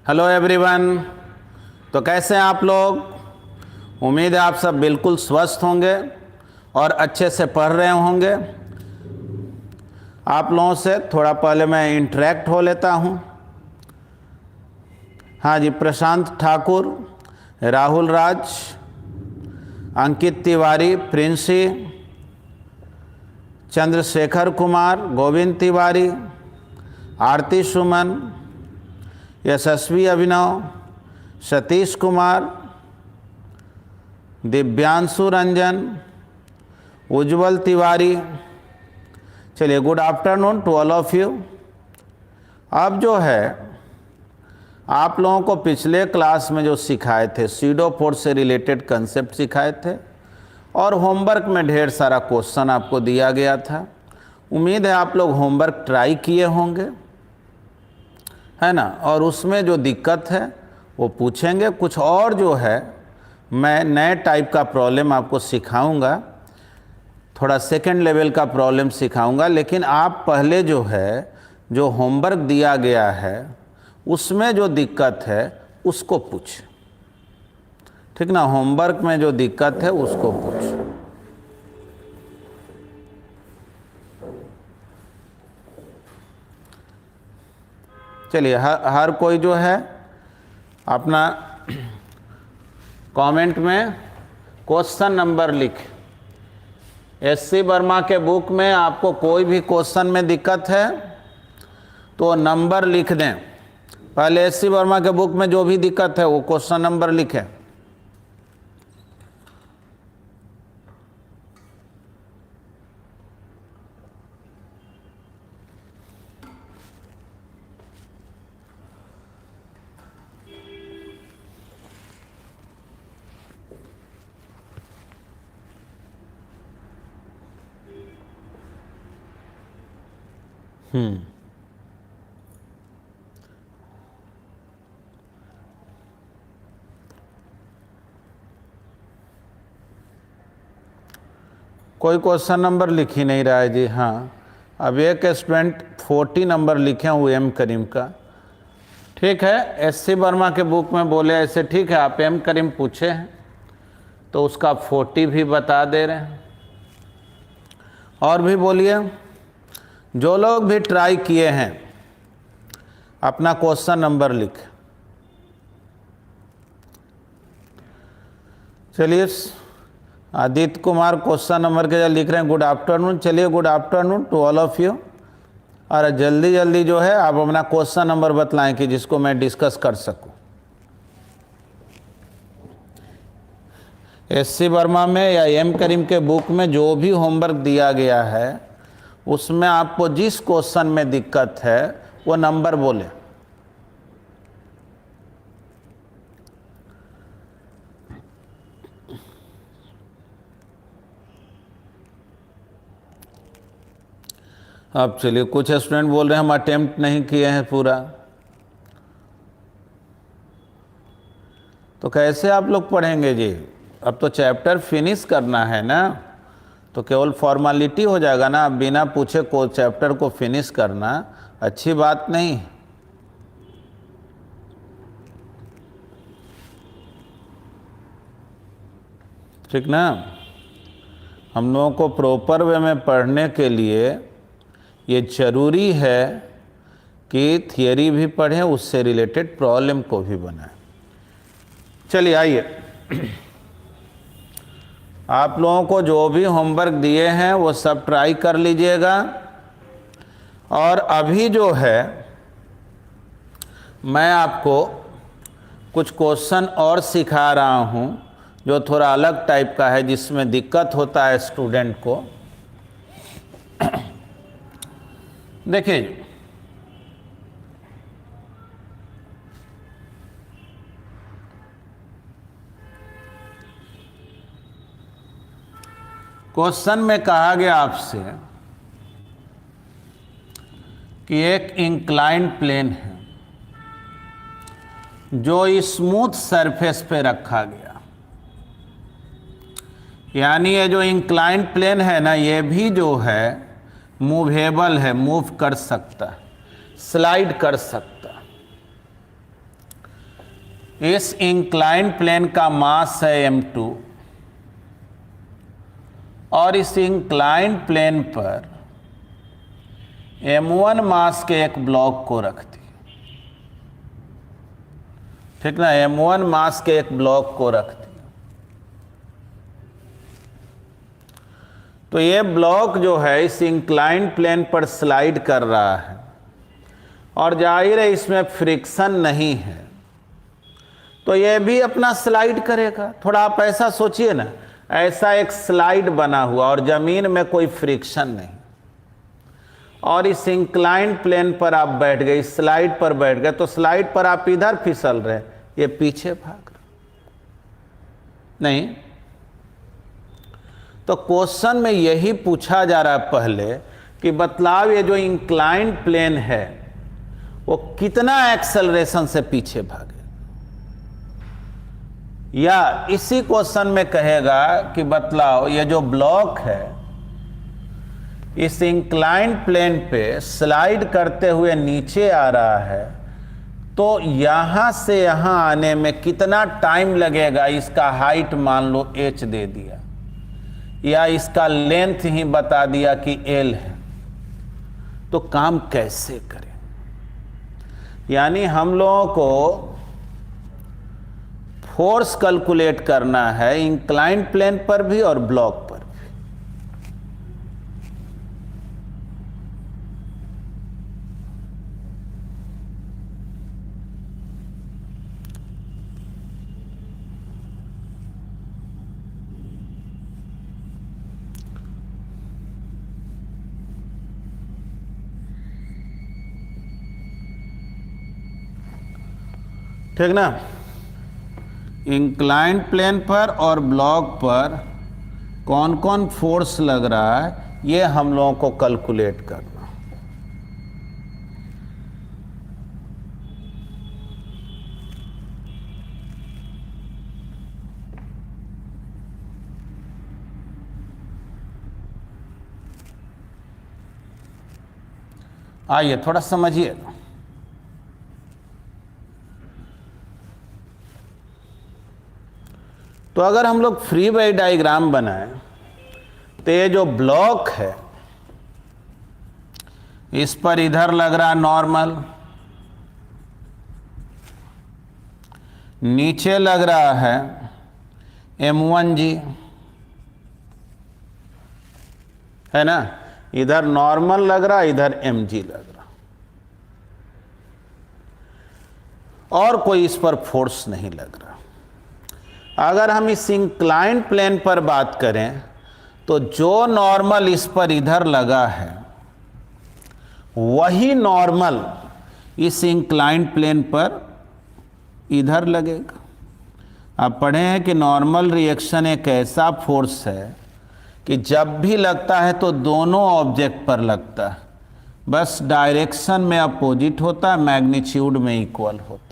Hello everyone. तो कैसे हैं आप लोग? उम्मीद है आप सब बिल्कुल स्वस्थ होंगे और अच्छे से पढ़ रहे होंगे। आप लोगों से थोड़ा पहले मैं इंटरेक्ट हो लेता हूं। हाँ जी, प्रशांत ठाकुर, राहुल राज, अंकित तिवारी, प्रिंसी, चंद्रशेखर कुमार, गोविंद तिवारी, आरती सुमन, यशस्वी अभिनव, सतीश कुमार, दिव्यांशु रंजन, उज्जवल तिवारी। चलिए, good afternoon to all of you. अब जो है आप लोगों को पिछले क्लास में जो सिखाए थे, सीडो4 से रिलेटेड कंसेप्ट सिखाए थे और होमवर्क में ढेर सारा क्वेश्चन आपको दिया गया था। उम्मीद है आप लोग होमवर्क ट्राई किए होंगे, है ना। और उसमें जो दिक्कत है वो पूछेंगे। कुछ और जो है मैं नए टाइप का प्रॉब्लम आपको सिखाऊंगा, थोड़ा सेकंड लेवल का प्रॉब्लम सिखाऊंगा। लेकिन आप पहले जो है जो होमवर्क दिया गया है उसमें जो दिक्कत है उसको पूछ, ठीक ना। होमवर्क में जो दिक्कत है उसको पूछ। चलिए, हर कोई जो है अपना कमेंट में क्वेश्चन नंबर लिख। एससी वर्मा के बुक में आपको कोई भी क्वेश्चन में दिक्कत है तो नंबर लिख दें। पहले एससी वर्मा के बुक में जो भी दिक्कत है वो क्वेश्चन नंबर लिखें। कोई क्वेश्चन नंबर लिख ही नहीं रहा है जी। हाँ, अब एक स्टूडेंट 40 नंबर लिखे हुए एम करीम का। ठीक है, एससी वर्मा के बुक में बोले ऐसे, ठीक है। आप एम करीम पूछे हैं तो उसका 40 भी बता दे रहे हैं। और भी बोलिए, जो लोग भी ट्राई किए हैं अपना क्वेश्चन नंबर लिख। चलिए, आदित्य कुमार क्वेश्चन नंबर के लिख रहे हैं गुड आफ्टरनून। चलिए, good afternoon to all of you. और जल्दी जल्दी जो है आप अपना क्वेश्चन नंबर बतलाएं कि जिसको मैं डिस्कस कर सकूं। एससी वर्मा में या एम करीम के बुक में जो भी होमवर्क दिया गया है उसमें आपको जिस क्वेश्चन में दिक्कत है वो नंबर बोले। अब चलिए, कुछ स्टूडेंट बोल रहे हैं हम अटेम्प्ट नहीं किए हैं पूरा। तो कैसे आप लोग पढ़ेंगे जी? अब तो चैप्टर फिनिश करना है ना, तो केवल फॉर्मेलिटी हो जाएगा ना। बिना पूछे को चैप्टर को फिनिश करना अच्छी बात नहीं। ठीक ना। हम लोगों को प्रॉपर वे में पढ़ने के लिए ये जरूरी है कि थियरी भी पढ़ें, उससे रिलेटेड प्रॉब्लम को भी बनाएं। चलिए आइए, आप लोगों को जो भी होमवर्क दिए हैं वो सब ट्राई कर लीजिएगा। और अभी जो है मैं आपको कुछ क्वेश्चन और सिखा रहा हूं जो थोड़ा अलग टाइप का है, जिसमें दिक्कत होता है स्टूडेंट को। देखिए, क्वेश्चन में कहा गया आपसे कि एक इंक्लाइंड प्लेन है जो स्मूथ सरफेस पे रखा गया। यानी ये जो इंक्लाइंड प्लेन है ना, ये भी जो है मूवेबल है, मूव कर सकता है, स्लाइड कर सकता है। इस इंक्लाइंड प्लेन का मास है m2 और इस इंक्लाइंड प्लेन पर m1 मास के एक ब्लॉक को रखती, ठीक ना, m1 मास के एक ब्लॉक को रखती। तो ये ब्लॉक जो है इस इंक्लाइंड प्लेन पर स्लाइड कर रहा है और जाहिर है इसमें फ्रिक्शन नहीं है, तो ये भी अपना स्लाइड करेगा। थोड़ा आप ऐसा सोचिए ना, ऐसा एक स्लाइड बना हुआ और जमीन में कोई फ्रिक्शन नहीं, और इस इंक्लाइंड प्लेन पर आप बैठ गए, इस स्लाइड पर बैठ गए, तो स्लाइड पर आप इधर फिसल रहे, ये पीछे भाग रहे नहीं। तो क्वेश्चन में यही पूछा जा रहा है पहले कि बतलाव ये जो इंक्लाइंड प्लेन है वो कितना एक्सेलरेशन से पीछे भागे, या इसी क्वेश्चन में कहेगा कि बतलाओ ये जो ब्लॉक है इस इंक्लाइंड प्लेन पे स्लाइड करते हुए नीचे आ रहा है, तो यहां से यहां आने में कितना टाइम लगेगा। इसका हाइट मान लो h दे दिया या इसका लेंथ ही बता दिया कि l है, तो काम कैसे करें। यानी हम लोगों को फोर्स कैलकुलेट करना है इंक्लाइंड प्लेन पर भी और ब्लॉक पर भी। ठीक ना, इंक्लाइंड प्लेन पर और ब्लॉक पर कौन कौन फोर्स लग रहा है ये हम लोगों को कैलकुलेट करना। आइए थोड़ा समझिए। तो अगर हम लोग फ्री बॉडी डायग्राम बनाएं तो ये जो ब्लॉक है इस पर इधर लग रहा नॉर्मल, नीचे लग रहा है m1g, है ना, इधर नॉर्मल लग रहा, इधर mg लग रहा, और कोई इस पर फोर्स नहीं लग रहा। अगर हम इस इंक्लाइंड प्लेन पर बात करें तो जो नॉर्मल इस पर इधर लगा है वही नॉर्मल इस इंक्लाइंड प्लेन पर इधर लगेगा। आप पढ़े हैं कि नॉर्मल रिएक्शन एक ऐसा फोर्स है कि जब भी लगता है तो दोनों ऑब्जेक्ट पर लगता है, बस डायरेक्शन में अपोजिट होता है, मैग्नीट्यूड में इक्वल होता है।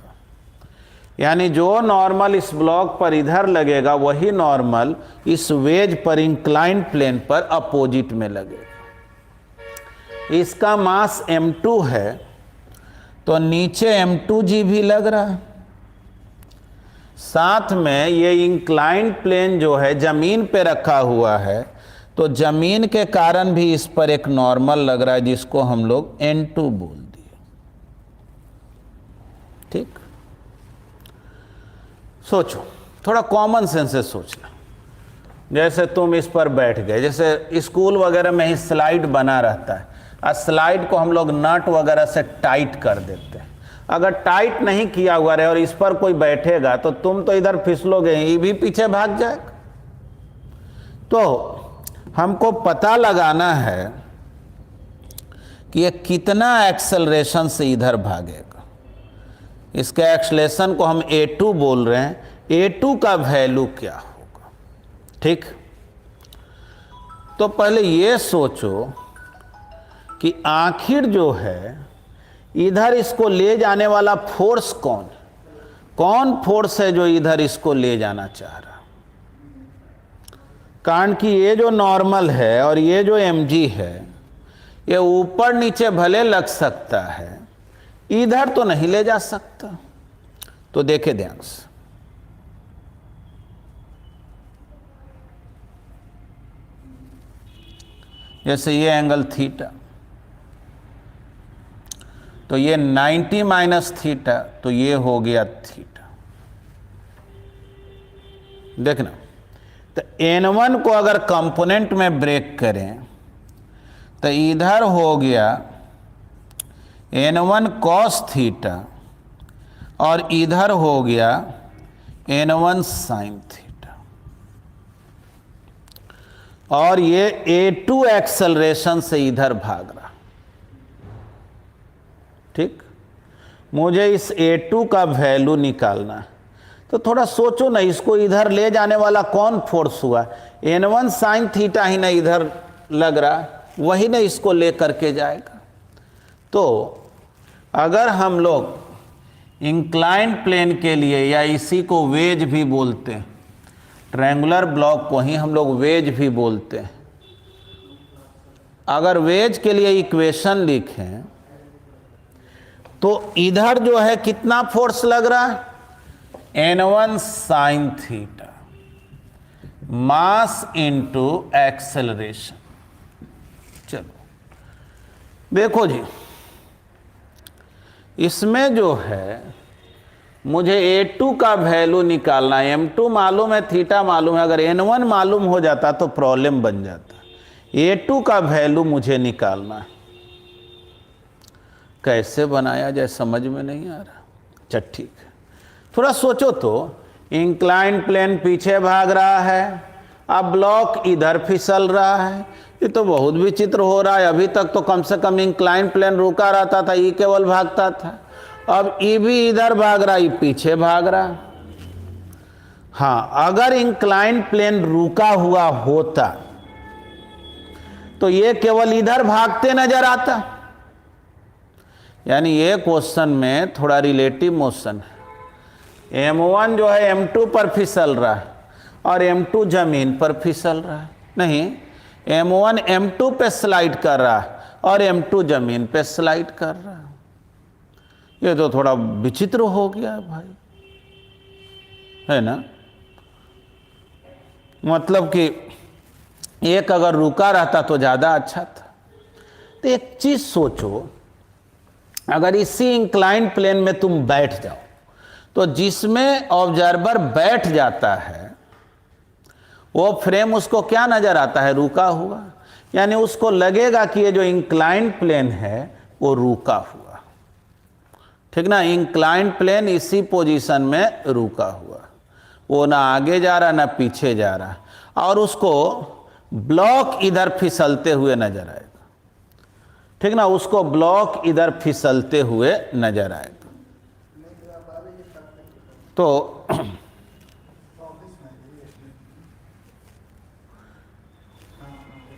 यानी जो नॉर्मल इस ब्लॉक पर इधर लगेगा वही नॉर्मल इस वेज पर इंक्लाइंड प्लेन पर अपोजिट में लगेगा। इसका मास m2 है तो नीचे m2g भी लग रहा है, साथ में ये इंक्लाइंड प्लेन जो है जमीन पे रखा हुआ है, तो जमीन के कारण भी इस पर एक नॉर्मल लग रहा है जिसको हम लोग n2 बोल दिए। ठीक, सोचो, थोड़ा कॉमन सेंस से सोचना। जैसे तुम इस पर बैठ गए, जैसे स्कूल वगैरह में ही स्लाइड बना रहता है, और स्लाइड को हम लोग नट वगैरह से टाइट कर देते हैं। अगर टाइट नहीं किया हुआ रहे और इस पर कोई बैठेगा तो तुम तो इधर फिसलोगे, ये भी पीछे भाग जाएगा। तो हमको पता लगाना है कि ये कितना एक्सेलरेशन से इधर भागेगा। इसके एक्सेलरेशन को हम a2 बोल रहे हैं, a2 का वैल्यू क्या होगा। ठीक, तो पहले ये सोचो कि आखिर जो है इधर इसको ले जाने वाला फोर्स कौन फोर्स है जो इधर इसको ले जाना चाह रहा। कारण कि ये जो नॉर्मल है और ये जो mg है ये ऊपर नीचे भले लग सकता है, इधर तो नहीं ले जा सकता। तो देखे ध्यान से, जैसे ये एंगल थीटा, तो ये 90 माइनस थीटा, तो ये हो गया थीटा। देखना, तो n1 को अगर कंपोनेंट में ब्रेक करें तो इधर हो गया n1 cos थीटा और इधर हो गया n1 sin थीटा, और ये a2 एक्सेलरेशन से इधर भाग रहा। ठीक, मुझे इस a2 का वैल्यू निकालना है, तो थोड़ा सोचो ना, इसको इधर ले जाने वाला कौन फोर्स हुआ? n1 sin थीटा ही ना इधर लग रहा, वही ना इसको ले करके जाएगा। तो अगर हम लोग इंक्लाइन प्लेन के लिए, या इसी को वेज भी बोलते हैं, ट्रायंगुलर ब्लॉक को ही हम लोग वेज भी बोलते हैं, अगर वेज के लिए इक्वेशन लिखें तो इधर जो है कितना फोर्स लग रहा है? n1 sin theta mass into acceleration. चलो देखो जी, इसमें जो है मुझे a2 का वैल्यू निकालना है। m2 मालूम है, थीटा मालूम है, अगर n1 मालूम हो जाता तो प्रॉब्लम बन जाता। a2 का वैल्यू मुझे निकालना है, कैसे बनाया जाए समझ में नहीं आ रहा। अच्छा ठीक है, थोड़ा सोचो तो, इंक्लाइन प्लेन पीछे भाग रहा है, अब ब्लॉक इधर फिसल रहा है, ये तो बहुत विचित्र हो रहा है। अभी तक तो कम से कम इंक्लाइन प्लेन रुका रहता था, ई केवल भागता था, अब ई भी इधर भाग रहा, ई पीछे भाग रहा। हाँ, अगर इंक्लाइन प्लेन रुका हुआ होता तो ये केवल इधर भागते नजर आता। यानी ये क्वेश्चन में थोड़ा रिलेटिव मोशन है। m1 जो है m2 पर फिसल रहा है और m2 जमीन पर फिसल रहा है। नहीं, m1 m2 पे स्लाइड कर रहा है और m2 जमीन पे स्लाइड कर रहा है। ये तो थोड़ा विचित्र हो गया भाई, है ना। मतलब कि एक अगर रुका रहता तो ज़्यादा अच्छा था। तो एक चीज़ सोचो, अगर इसी इंक्लाइन प्लेन में तुम बैठ जाओ तो जिसमें ऑब्जर्वर बैठ जाता है वो फ्रेम उसको क्या नजर आता है? रुका हुआ। यानी उसको लगेगा कि ये जो इंक्लाइन प्लेन है वो रुका हुआ। ठीक ना, इंक्लाइन प्लेन इसी पोजीशन में रुका हुआ, वो ना आगे जा रहा ना पीछे जा रहा, और उसको ब्लॉक इधर फिसलते हुए नजर आएगा। ठीक ना, उसको ब्लॉक इधर फिसलते हुए नजर आएगा। तो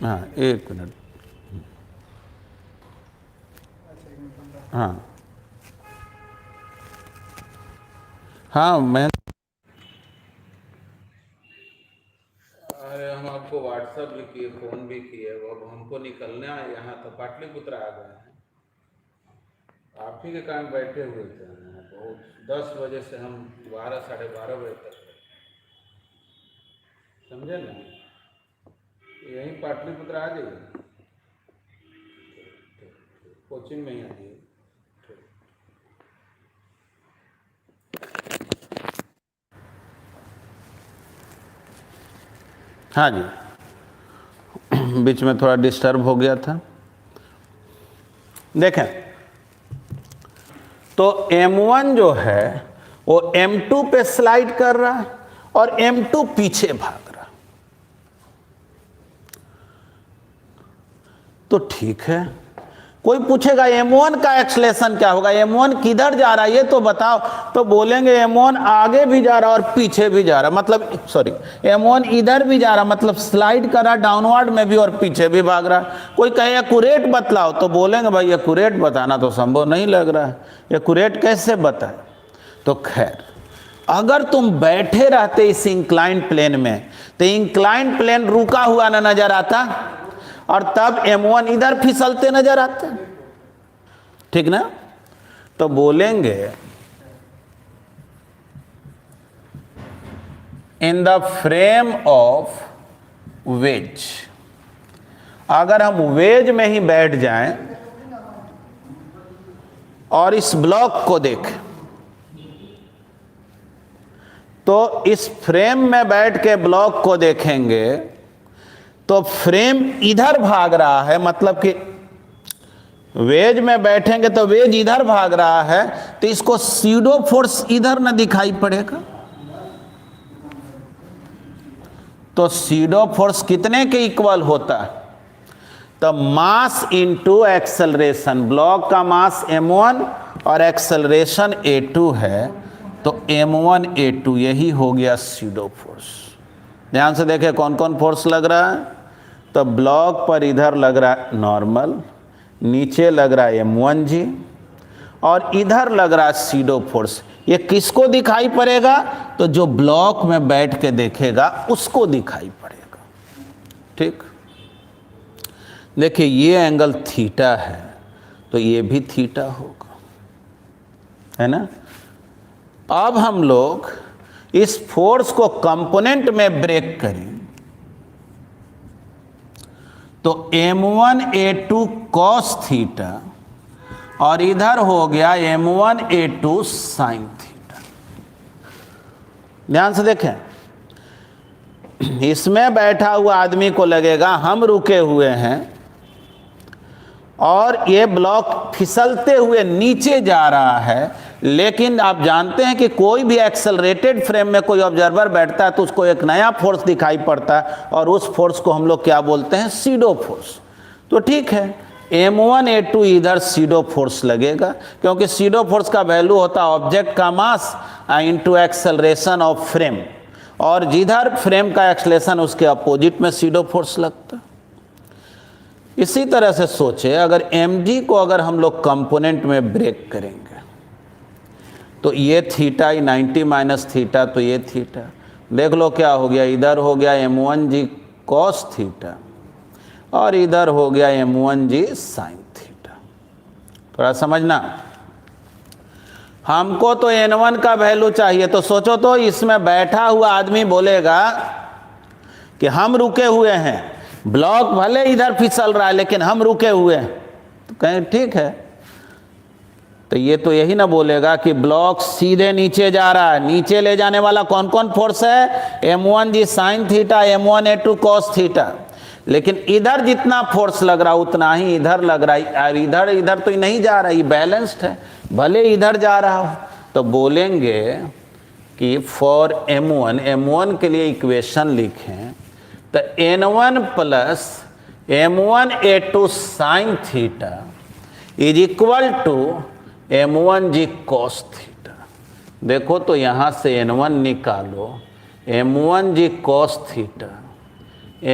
हाँ, एक मिनट, हाँ हाँ, मैं, अरे हम आपको व्हाट्सएप भी किए, फोन भी किए, अब हमको निकलना है यहाँ, तो पाटलिपुत्र आ गए हैं। आप ही के काम बैठे हुए थे, बहुत 10 बजे से हम 12 साढ़े 12 बजे तक, समझे ना। यहीं पाटलिपुत्र आ जाइए, कोचिंग में ही आ जाइए। हाँ जी, बीच में थोड़ा डिस्टर्ब हो गया था। देखें तो m1 जो है वो m2 पे स्लाइड कर रहा है और m2 पीछे भाग रहा। तो ठीक है, कोई पूछेगा m1 का एक्सलेशन क्या होगा, m1 किधर जा रहा है ये तो बताओ, तो बोलेंगे m1 आगे भी जा रहा और पीछे भी जा रहा, मतलब सॉरी m1 इधर भी जा रहा, मतलब स्लाइड कर रहा डाउनवर्ड में भी और पीछे भी भाग रहा। कोई कहे एक्यूरेट बतलाओ, तो बोलेंगे भाई एक्यूरेट बताना तो संभव नहीं लग रहा है, एक्यूरेट कैसे बताए। तो खैर, अगर तुम बैठे रहते इस इंक्लाइन प्लेन में तो इंक्लाइन प्लेन रुका हुआ ना नजर आता और तब m1 इधर फिसलते नजर आते। ठीक ना, तो बोलेंगे in the frame of ways. अगर हम वेज में ही बैठ जाएं और इस ब्लॉक को देखें, तो इस फ्रेम में बैठ के ब्लॉक को देखेंगे तो फ्रेम इधर भाग रहा है, मतलब कि वेज में बैठेंगे तो वेज इधर भाग रहा है, तो इसको सीडो फोर्स इधर न दिखाई पड़ेगा। तो सीडो फोर्स कितने के इक्वल होता है? तो मास इनटू एक्सेलरेशन। ब्लॉक का मास m1 और एक्सेलरेशन a2 है, तो m1 a2 यही हो गया सीडो फोर्स। ध्यान से देखें कौन कौन फोर्स लग रहा है। तो ब्लॉक पर इधर लग रहा है नॉर्मल, नीचे लग रहा है m1g, और इधर लग रहा है सीडो फोर्स। ये किसको दिखाई पड़ेगा? तो जो ब्लॉक में बैठ के देखेगा उसको दिखाई पड़ेगा। ठीक, देखिए ये एंगल थीटा है, तो ये भी थीटा होगा, है ना। अब हम लोग इस फोर्स को कंपोनेंट में ब्रेक करें तो m1 a2 cos थीटा और इधर हो गया m1 a2 sin थीटा। ध्यान से देखें, इसमें बैठा हुआ आदमी को लगेगा हम रुके हुए हैं और ये ब्लॉक फिसलते हुए नीचे जा रहा है, लेकिन आप जानते हैं कि कोई भी एक्सेलरेटेड फ्रेम में कोई ऑब्जर्वर बैठता है तो उसको एक नया फोर्स दिखाई पड़ता है, और उस फोर्स को हम लोग क्या बोलते हैं? SIDO force. तो ठीक है, m1 a2 इधर सीडो फोर्स लगेगा, क्योंकि सीडो फोर्स का वैल्यू होता है ऑब्जेक्ट का mass into acceleration of frame, और जिधर फ्रेम का एक्सेलरेशन उसके अपोजिट में सीडो फोर्स लगता है। इसी तरह से सोचे, अगर mg को अगर हम लोग कंपोनेंट में ब्रेक करेंगे तो ये थीटा, 90 माइनस थीटा, तो ये थीटा। देख लो क्या हो गया, इधर हो गया m1g cos थीटा और इधर हो गया m1g sin थीटा। थोड़ा समझना, हमको तो n1 का वैल्यू चाहिए। तो सोचो तो इसमें बैठा हुआ आदमी बोलेगा कि हम रुके हुए हैं, ब्लॉक भले इधर फिसल रहा है लेकिन हम रुके हुए हैं, तो कहें ठीक है। तो ये तो यही ना बोलेगा कि ब्लॉक सीधे नीचे जा रहा है, नीचे ले जाने वाला कौन कौन फोर्स है? m1g sin theta, m1 a2 cos theta. लेकिन इधर जितना फोर्स लग रहा उतना ही इधर लग रहा है, और इधर इधर तो नहीं जा रहा, ये बैलेंस्ड है, भले इधर जा रहा हो। तो बोलेंगे कि फॉर m1 के लिए इक्वेशन लिखें तो n1 plus m1 a2 sin theta is equal to m1g cos theta. देखो तो यहाँ से n1 निकालो, m1g cos theta,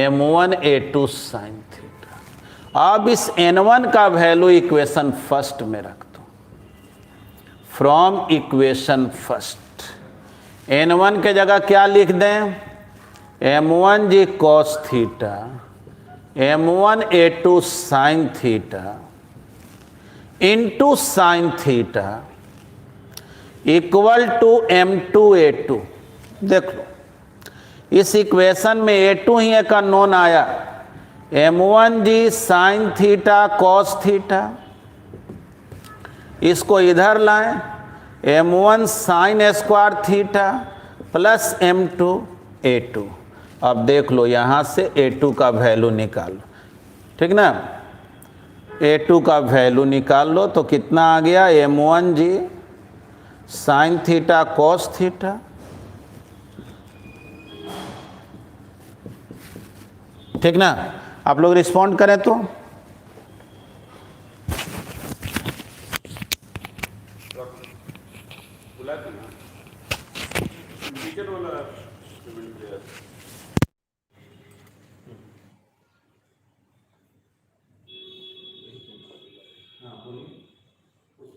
m1 a2 sin theta. अब इस n1 का वैल्यू इक्वेशन फर्स्ट में रख दो। फ्रॉम इक्वेशन फर्स्ट n1 के जगह क्या लिख दें? m1g cos theta, m1 a2 sin theta into sine theta equal to m2 a2। देख लो इस इक्वेशन में a2 ही एक अननोन आया, m1g sine theta cos theta, इसको इधर लाएं, m1 sine square theta plus m2 a2। अब देख लो यहाँ से a2 का वैल्यू निकालो, ठीक ना। a2 का वैल्यू निकाल लो तो कितना आ गया? m1g sine theta cos theta, ठीक ना। आप लोग रिस्पॉन्ड करें तो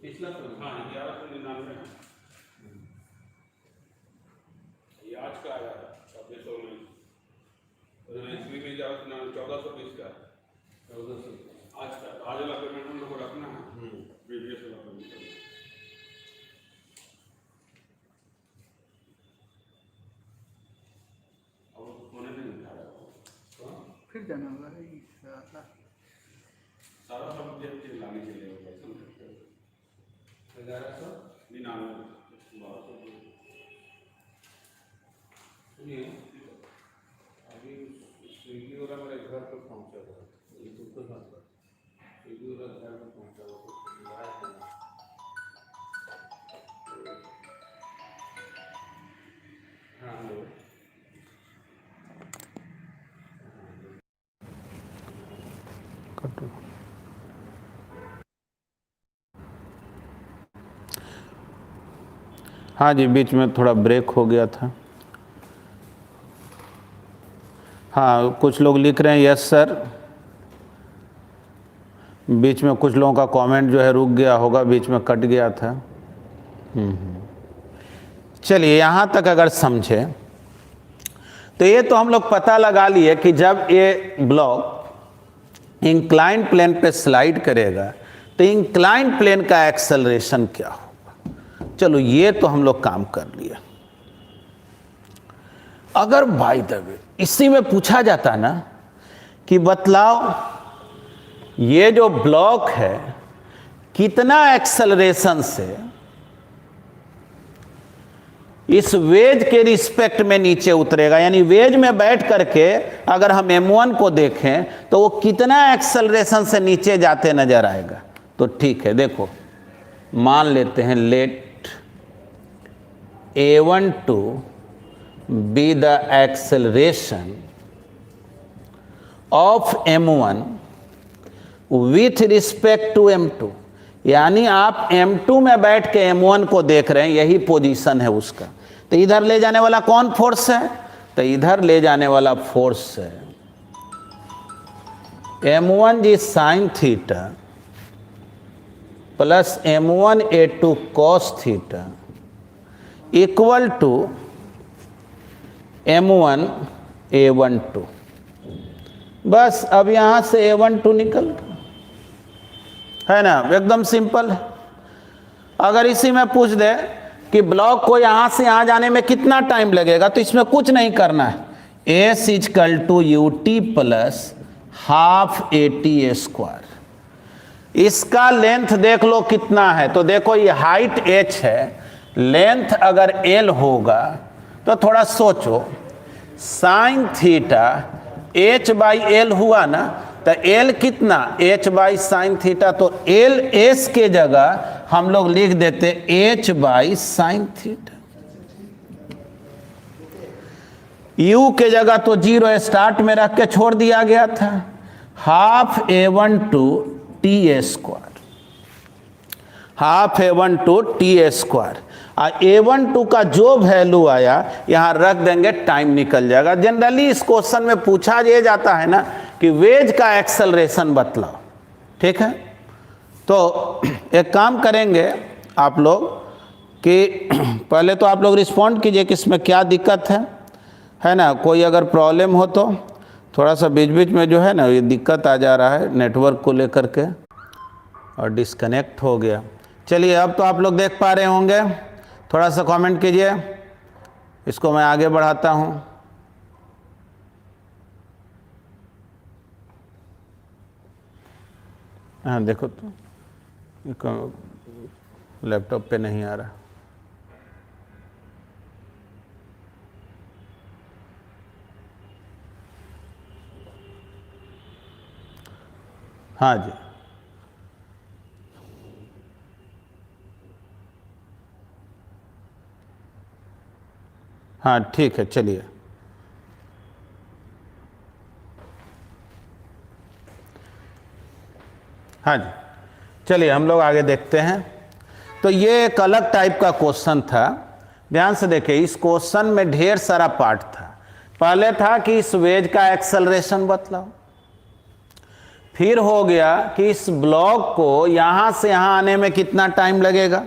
पिछला हाँ 1199 ये आज का आया 2419 ईस्वी में 1420 का 1400 आज का आज वाला पेमेंट हम लोग को रखना है, प्रीवियस वाला पेमेंट। जाना होगा सारा सारा सब्जेक्ट लाने के लिए 1199 सुनिए, अभी स्विगी वाला मेरे घर पर पहुँचा हुआ है, स्विगी वाला घर पर पहुँचा हुआ है। हाँ हेलो, हाँ जी, बीच में थोड़ा ब्रेक हो गया था। हाँ, कुछ लोग लिख रहे हैं यस सर। बीच में कुछ लोगों का कमेंट जो है रुक गया होगा, बीच में कट गया था। चलिए, यहाँ तक अगर समझे तो ये तो हम लोग पता लगा लिए कि जब ये ब्लॉक इंक्लाइंड प्लेन पे स्लाइड करेगा तो इंक्लाइंड प्लेन का एक्सेलरेशन क्या होगा। चलो, ये तो हम लोग काम कर लिया। अगर बाय द वे इसी में पूछा जाता ना कि बतलाओ ये जो ब्लॉक है कितना एक्सेलरेशन से इस वेज के रिस्पेक्ट में नीचे उतरेगा, यानी वेज में बैठ करके अगर हम m1 को देखें तो वो कितना एक्सेलरेशन से नीचे जाते नजर आएगा। तो ठीक है, देखो मान लेते हैं late a1 to be the acceleration of m1 with respect to m2, यानी आप m2 में बैठ के m1 को देख रहे हैं, यही पोजीशन है उसका। तो इधर ले जाने वाला कौन फोर्स है, तो इधर ले जाने वाला फोर्स है m1 g sine theta plus m1 a2 cos theta equal to m1 a12। बस अब यहां से a12 निकल गया, है ना, एकदम सिंपल है। अगर इसी में पूछ दे कि ब्लॉक को यहां से यहां जाने में कितना टाइम लगेगा, तो इसमें कुछ नहीं करना है, s is equal to u t plus half a t square. इसका लेंथ देख लो कितना है, तो देखो ये हाइट h है, लेंथ अगर l होगा तो थोड़ा सोचो, sine theta h by l हुआ ना, तो l कितना h बाई साइन थीटा, तो l s के जगह हम लोग लिख देते h by sine theta, u के जगह तो 0 स्टार्ट में रख के छोड़ दिया गया था, half a1 two t square, half a1 two t square. a12 का जो वैल्यू आया यहां रख देंगे, टाइम निकल जाएगा। जनरली इस क्वेश्चन में पूछा ये जाता है ना कि वेज का एक्सेलरेशन बतलाओ, ठीक है। तो एक काम करेंगे आप लोग कि पहले तो आप लोग रिस्पॉन्ड कीजिए कि इसमें क्या दिक्कत है ना। कोई अगर प्रॉब्लम हो तो थोड़ा सा बीच बीच में जो है ना ये दिक्कत आ जा रहा है नेटवर्क को लेकर के और डिस्कनेक्ट हो गया। चलिए, अब तो आप लोग देख पा रहे होंगे, थोड़ा सा कमेंट कीजिए, इसको मैं आगे बढ़ाता हूं। हाँ देखो, तो लैपटॉप पे नहीं आ रहा। हाँ जी, हाँ ठीक है, चलिए। हाँ जी, चलिए हम लोग आगे देखते हैं। तो ये एक अलग टाइप का क्वेश्चन था, ध्यान से देखिए। इस क्वेश्चन में ढेर सारा पार्ट था। पहले था कि इस वेज का एक्सेलरेशन बतलाओ, फिर हो गया कि इस ब्लॉक को यहां से यहां आने में कितना टाइम लगेगा,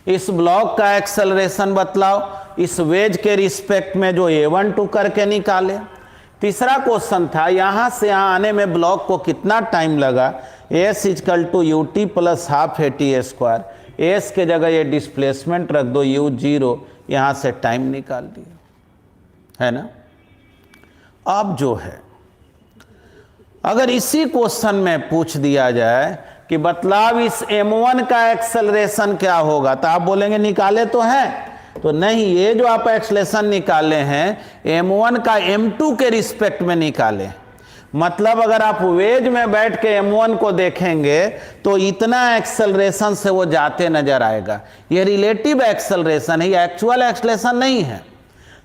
इस ब्लॉक का एक्सेलरेशन बतलाओ, इस वेज के रिस्पेक्ट में जो a12 करके निकाले। तीसरा क्वेश्चन था यहां से यहां आने में ब्लॉक को कितना टाइम लगा, s is equal to u t plus half a t square, s के जगह ये डिस्प्लेसमेंट रख दो u0, यहां से टाइम निकाल दिया, है ना। अब जो है अगर इसी क्वेश्चन में पूछ दिया जाए कि बतलाव इस m1 का एक्सेलरेशन क्या होगा, तो आप बोलेंगे निकाले तो हैं। तो नहीं, ये जो आप एक्सेलरेशन निकाले हैं m1 का m2 के रिस्पेक्ट में निकाले। मतलब अगर आप वेज में बैठ के m1 को देखेंगे तो इतना एक्सेलरेशन से वो जाते नजर आएगा। ये रिलेटिव एक्सेलरेशन है, ये एक्चुअल एक्सेलरेशन नहीं है।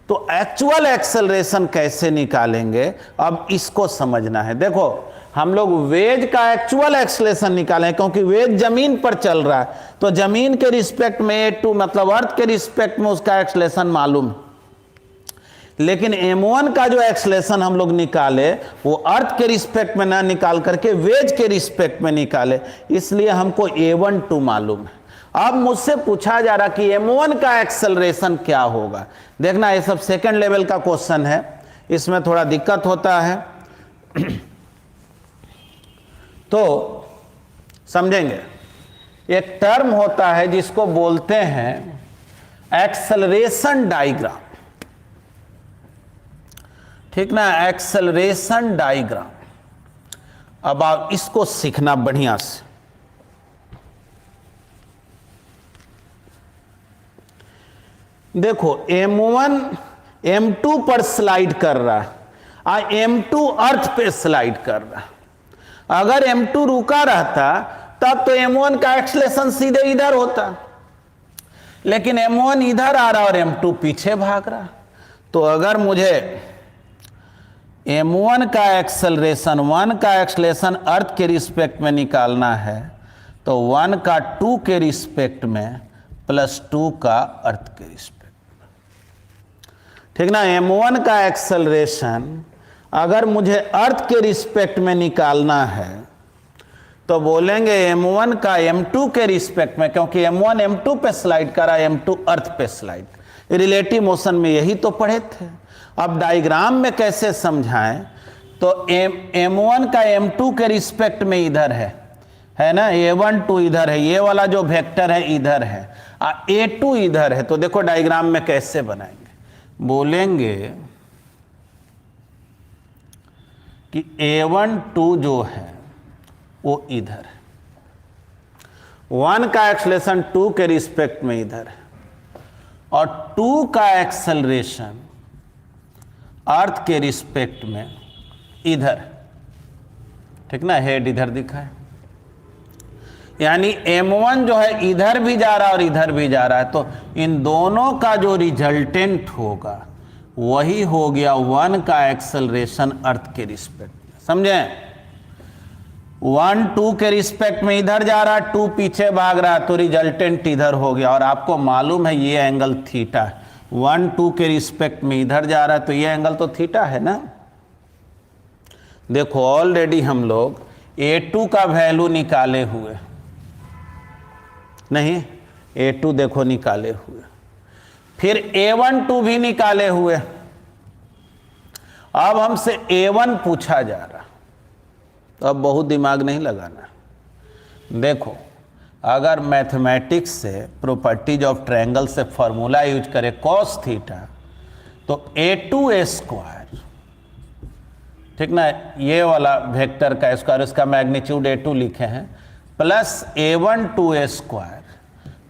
तो एक्चुअल एक्सेलरेशन कैसे निकालेंगे, अब इसको समझना है। देखो, हम लोग वेज का एक्चुअल एक्सेलरेशन निकालें, क्योंकि वेज जमीन पर चल रहा है, तो जमीन के रिस्पेक्ट में a2 मतलब अर्थ के रिस्पेक्ट में उसका एक्सेलरेशन मालूम है। लेकिन m1 का जो एक्सेलरेशन हम लोग निकाले वो अर्थ के रिस्पेक्ट में ना निकाल करके वेज के रिस्पेक्ट में निकाले, इसलिए हमको a12 मालूम है। अब मुझसे पूछा जा रहा कि m1 का एक्सेलरेशन क्या होगा। देखना, ये सब सेकंड लेवल का क्वेश्चन है, इसमें थोड़ा दिक्कत होता है तो समझेंगे। एक टर्म होता है जिसको बोलते हैं एक्सेलरेशन डायग्राम, ठीक ना, एक्सेलरेशन डायग्राम। अब आप इसको सीखना बढ़िया से। देखो, m1 m2 पर स्लाइड कर रहा है, m2 अर्थ पे स्लाइड कर रहा है। अगर m2 रुका रहता तब तो m1 का एक्सेलरेशन सीधे इधर होता, लेकिन m1 इधर आ रहा और m2 पीछे भाग रहा। तो अगर मुझे m1 का एक्सेलरेशन 1 का एक्सेलरेशन अर्थ के रिस्पेक्ट में निकालना है तो 1 का 2 के रिस्पेक्ट में प्लस 2 का अर्थ के रिस्पेक्ट, ठीक ना। m1 का एक्सेलरेशन अगर मुझे अर्थ के रिस्पेक्ट में निकालना है तो बोलेंगे m1 का m2 के रिस्पेक्ट में, क्योंकि m1 m2 पे स्लाइड करा, m2 अर्थ पे स्लाइड। रिलेटिव मोशन में यही तो पढ़े थे। अब डायग्राम में कैसे समझाएं, तो m1 का m2 के रिस्पेक्ट में इधर है ना, a12 इधर है, ये वाला जो वेक्टर है इधर है, a2 इधर है। तो देखो डायग्राम में कैसे बनाएंगे, बोलेंगे कि a12 जो है वो इधर है, 1 का एक्सेलरेशन 2 के रिस्पेक्ट में इधर है, और 2 का एक्सेलरेशन अर्थ के रिस्पेक्ट में इधर, ठीक ना, हेड इधर दिखा है। यानी m1 जो है इधर भी जा रहा है और इधर भी जा रहा है, तो इन दोनों का जो रिजल्टेंट होगा वही हो गया 1 का एक्सेलरेशन अर्थ के रिस्पेक्ट में। समझे, 1 2 के रिस्पेक्ट में इधर जा रहा है, 2 पीछे भाग रहा है, तो रिजल्टेंट इधर हो गया। और आपको मालूम है ये एंगल थीटा है, 1 2 के रिस्पेक्ट में इधर जा रहा है तो ये एंगल तो थीटा है ना। देखो, ऑलरेडी हम लोग a2 का वैल्यू निकाले हुए, नहीं a2 देखो निकाले हुए, फिर a12 भी निकाले हुए। अब हमसे a1 पूछा जा रहा, तो अब बहुत दिमाग नहीं लगाना। देखो, अगर मैथमेटिक्स से प्रॉपर्टीज ऑफ ट्रायंगल से फॉर्मूला यूज करें cos थीटा, तो a2 स्क्वायर, ठीक ना, ये वाला वेक्टर का स्क्वायर, इसका मैग्नीट्यूड a2 लिखे हैं, plus a12 square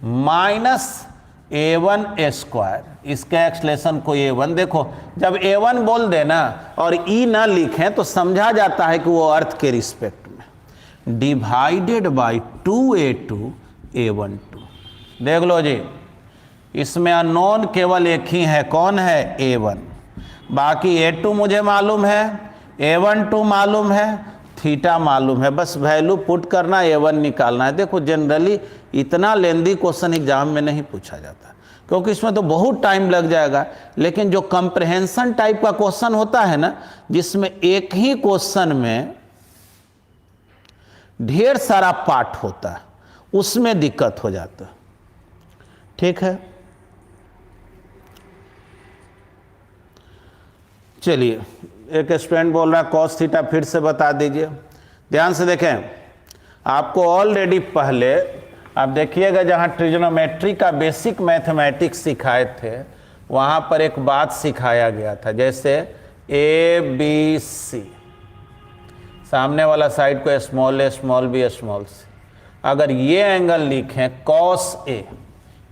minus a1 square, इसके एक्सलेशन को a1। देखो, जब a1 बोल देना और e ना लिखें तो समझा जाता है कि वो अर्थ के रिस्पेक्ट में, डिवाइडेड बाई 2a2 a12। देख लो जी, इसमें अननोन केवल एक ही है, कौन है, a1। बाकी a2 मुझे मालूम है, a12 मालूम है, थीटा मालूम है, बस वैल्यू पुट करना, a1 निकालना है। देखो, जनरली इतना लेंदी क्वेश्चन एग्जाम में नहीं पूछा जाता, क्योंकि इसमें तो बहुत टाइम लग जाएगा। लेकिन जो कंप्रहेंशन टाइप का क्वेश्चन होता है ना, जिसमें एक ही क्वेश्चन में ढेर सारा पार्ट होता है, उसमें दिक्कत हो जाता है, ठीक है। चलिए, एक स्टूडेंट बोल रहा है cos थीटा फिर से बता दीजिए। ध्यान से देखें, आपको ऑलरेडी पहले आप देखिएगा जहाँ ट्रिग्नोमेट्री का बेसिक मैथमेटिक्स सिखाए थे, वहाँ पर एक बात सिखाया गया था, जैसे ABC सामने वाला साइड को स्मॉल ए स्मॉल बी स्मॉल सी। अगर ये एंगल लिखें कॉस ए,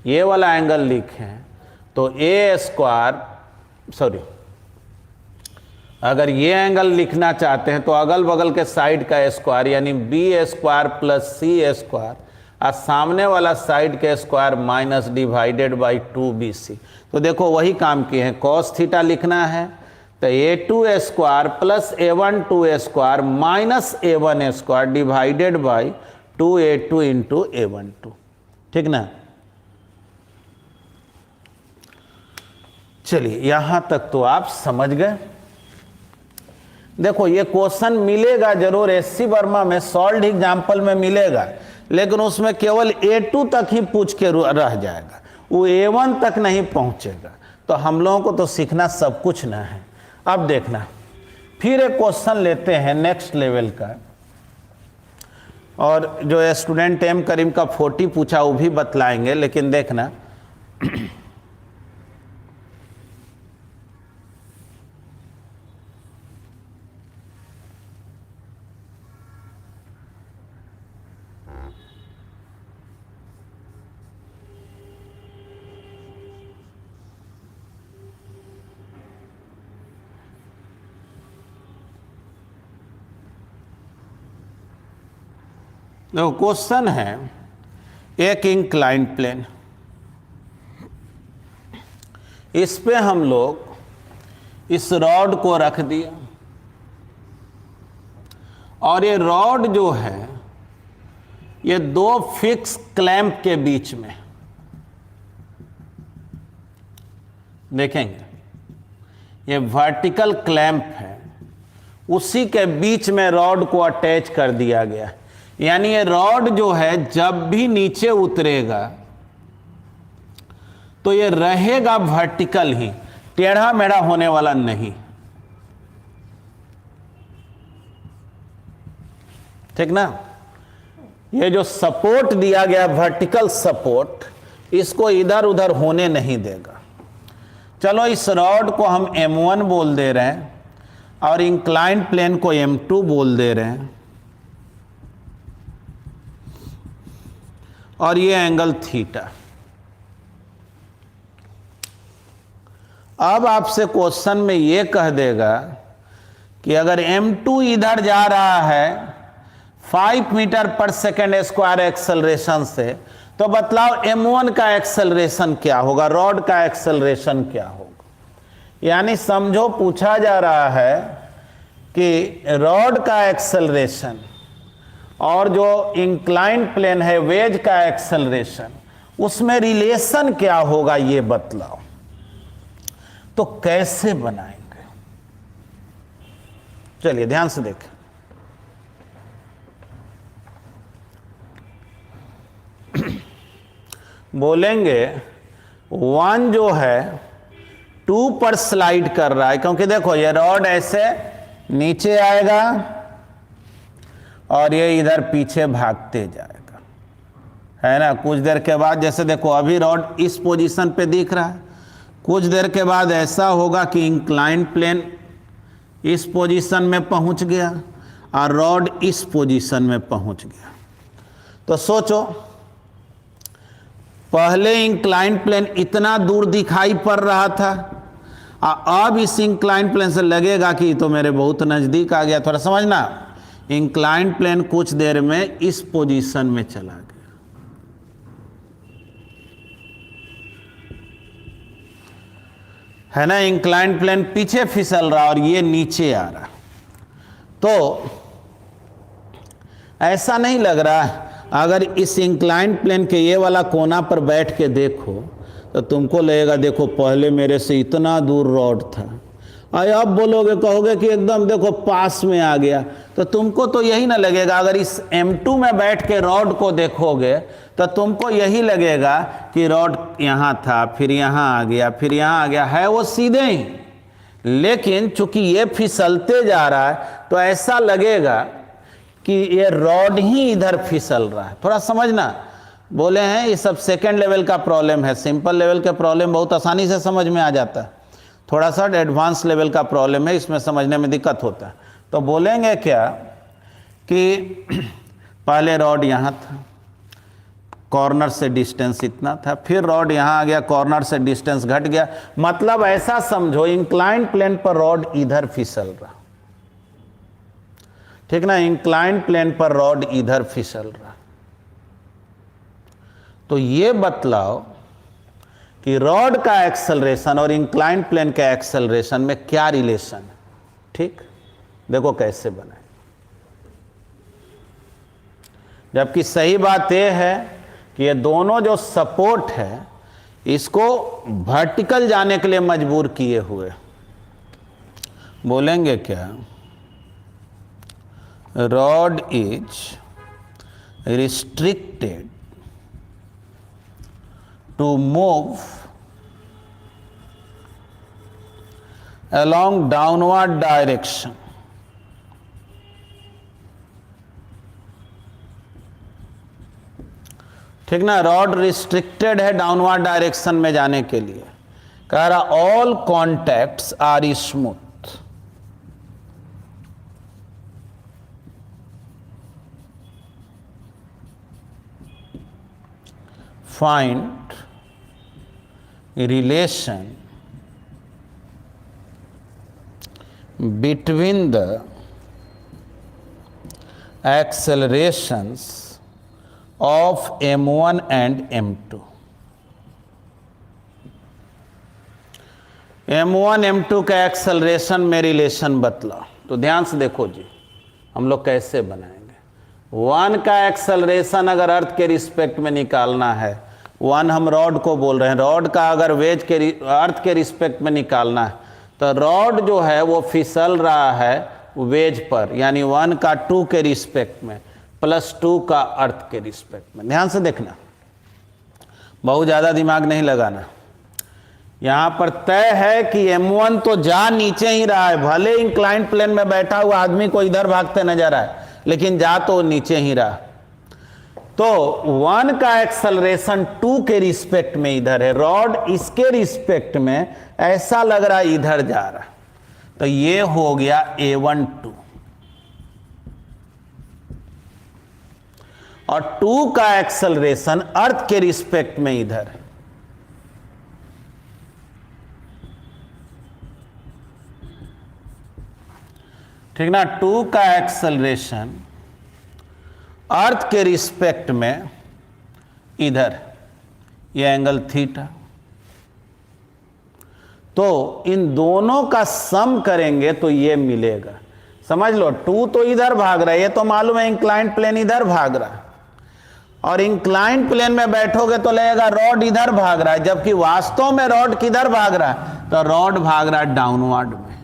ये वाला एंगल लिखें तो ए स्क्वायर, सॉरी, अगर ये एंगल लिखना चाहते हैं तो अगल बगल के साइड का स्क्वायर यानी बी स्क्वायर प्लस सी स्क्वायर और सामने वाला साइड के square minus divided by 2bc। तो देखो वही काम किए हैं, कॉस थीटा लिखना है तो a2 square plus a1 square minus a1 square divided by 2a2 into a12, ठीक ना। चलिए यहां तक तो आप समझ गए। देखो ये क्वेश्चन मिलेगा जरूर, एससी वर्मा में सॉल्व एग्जाम्पल में मिलेगा, लेकिन उसमें केवल A2 तक ही पूछ के रह जाएगा, वो A1 तक नहीं पहुंचेगा। तो हम लोगों को तो सीखना सब कुछ ना है। अब देखना, फिर एक क्वेश्चन लेते हैं नेक्स्ट लेवल का, और जो स्टूडेंट एम करीम का 40 पूछा वो भी बतलाएंगे, लेकिन देखना देखो क्वेश्चन है, एक इंक्लाइंड प्लेन, इस पे हम लोग इस रॉड को रख दिया और ये रॉड जो है ये दो फिक्स क्लैंप के बीच में, देखेंगे ये वर्टिकल क्लैंप है, उसी के बीच में रॉड को अटैच कर दिया गया। यानी ये रॉड जो है जब भी नीचे उतरेगा तो ये रहेगा वर्टिकल ही, टेढ़ा मेढ़ा होने वाला नहीं, ठीक ना। ये जो सपोर्ट दिया गया वर्टिकल सपोर्ट, इसको इधर उधर होने नहीं देगा। चलो इस रॉड को हम M1 बोल दे रहे हैं और इंक्लाइंड प्लेन को M2 बोल दे रहे हैं, और ये एंगल थीटा। अब आपसे क्वेश्चन में ये कह देगा कि अगर M2 इधर जा रहा है 5 मीटर पर सेकेंड स्क्वायर एक्सेलरेशन से, तो बतलाओ M1 का एक्सेलरेशन क्या होगा, रॉड का एक्सेलरेशन क्या होगा। यानी समझो पूछा जा रहा है कि रॉड का एक्सेलरेशन और जो इंक्लाइंड प्लेन है वेज का एक्सेलरेशन, उसमें रिलेशन क्या होगा ये बतलाओ। तो कैसे बनाएंगे, चलिए ध्यान से देखें। बोलेंगे 1 जो है 2 पर स्लाइड कर रहा है, क्योंकि देखो ये रॉड ऐसे नीचे आएगा और ये इधर पीछे भागते जाएगा, है ना। कुछ देर के बाद जैसे देखो अभी रॉड इस पोजीशन पे दिख रहा है, कुछ देर के बाद ऐसा होगा कि इंक्लाइंड प्लेन इस पोजीशन में पहुंच गया और रॉड इस पोजीशन में पहुंच गया। तो सोचो पहले इंक्लाइंड प्लेन इतना दूर दिखाई पड़ रहा था, अब इस इंक्लाइंड प्लेन से लगेगा कि तो मेरे बहुत नज़दीक आ गया। थोड़ा समझना, इंक्लाइंड प्लेन कुछ देर में इस पोजीशन में चला गया, है ना। इंक्लाइंड प्लेन पीछे फिसल रहा और ये नीचे आ रहा, तो ऐसा नहीं लग रहा है। अगर इस इंक्लाइंड प्लेन के ये वाला कोना पर बैठ के देखो तो तुमको लगेगा देखो पहले मेरे से इतना दूर रॉड था, और अब बोलोगे कहोगे कि एकदम देखो पास में आ गया, तो तुमको तो यही ना लगेगा। अगर इस M2 में बैठ के रॉड को देखोगे तो तुमको यही लगेगा कि रॉड यहाँ था, फिर यहाँ आ गया, फिर यहाँ आ गया, है वो सीधे ही। लेकिन चूंकि ये फिसलते जा रहा है तो ऐसा लगेगा कि ये रॉड ही इधर फिसल रहा है। थोड़ा समझना, बोले हैं ये सब सेकेंड लेवल का प्रॉब्लम है, सिंपल लेवल के प्रॉब्लम बहुत आसानी से समझ में आ जाता है, थोड़ा सा एडवांस लेवल का प्रॉब्लम है, इसमें समझने में दिक्कत होता है। तो बोलेंगे क्या कि पहले रॉड यहाँ था, कॉर्नर से डिस्टेंस इतना था, फिर रॉड यहाँ आ गया, कॉर्नर से डिस्टेंस घट गया। मतलब ऐसा समझो इंक्लाइंड प्लेन पर रॉड इधर फिसल रहा, ठीक ना, इंक्लाइंड प्लेन पर रॉड इधर फिसल रहा। तो ये बतलाओ कि रॉड का एक्सेलरेशन और इंक्लाइंड प्लेन के एक्सेलरेशन में क्या रिलेशन है। ठीक, देखो कैसे बनाए। जबकि सही बात यह है कि ये दोनों जो सपोर्ट है इसको वर्टिकल जाने के लिए मजबूर किए हुए। बोलेंगे क्या, rod is restricted to move along downward direction ठीक ना, रॉड रिस्ट्रिक्टेड है डाउनवर्ड डायरेक्शन में जाने के लिए। कह रहा all contacts are smooth, find a relation between the accelerations of m1 and m2। m1 m2 का एक्सेलरेशन में रिलेशन बतला। तो ध्यान से देखो जी, हम लोग कैसे बनाएंगे। 1 का एक्सेलरेशन अगर अर्थ के रिस्पेक्ट में निकालना है, 1 हम रॉड को बोल रहे हैं, रॉड का अगर वेज के अर्थ के रिस्पेक्ट में निकालना है तो रॉड जो है वो फिसल रहा है वेज पर, यानी 1 का 2 के रिस्पेक्ट में प्लस 2 का अर्थ के रिस्पेक्ट में। ध्यान से देखना, बहुत ज़्यादा दिमाग नहीं लगाना। यहाँ पर तय है कि m1 तो जा नीचे ही रहा है, भले इंक्लाइंड प्लेन में बैठा हुआ आदमी को इधर भागते नजर आए, लेकिन जा तो नीचे ही रहा। तो 1 का एक्सेलरेशन 2 के रिस्पेक्ट में इधर है, रॉड इसके रिस्पेक्ट में ऐसा लग रहा है इधर जा रहा, तो ये हो गया a12। और 2 का एक्सेलरेशन अर्थ के रिस्पेक्ट में इधर है, ठीक ना। 2 का एक्सेलरेशन अर्थ के रिस्पेक्ट में इधर, ये एंगल थीटा। तो इन दोनों का सम करेंगे तो ये मिलेगा। समझ लो, 2 तो इधर भाग रहा है, ये तो मालूम है इंक्लाइंड प्लेन इधर भाग रहा है, और इंक्लाइंड प्लेन में बैठोगे तो लगेगा रॉड इधर भाग रहा है, जबकि वास्तव में रॉड किधर भाग रहा है, तो रॉड भाग रहा है डाउनवर्ड में।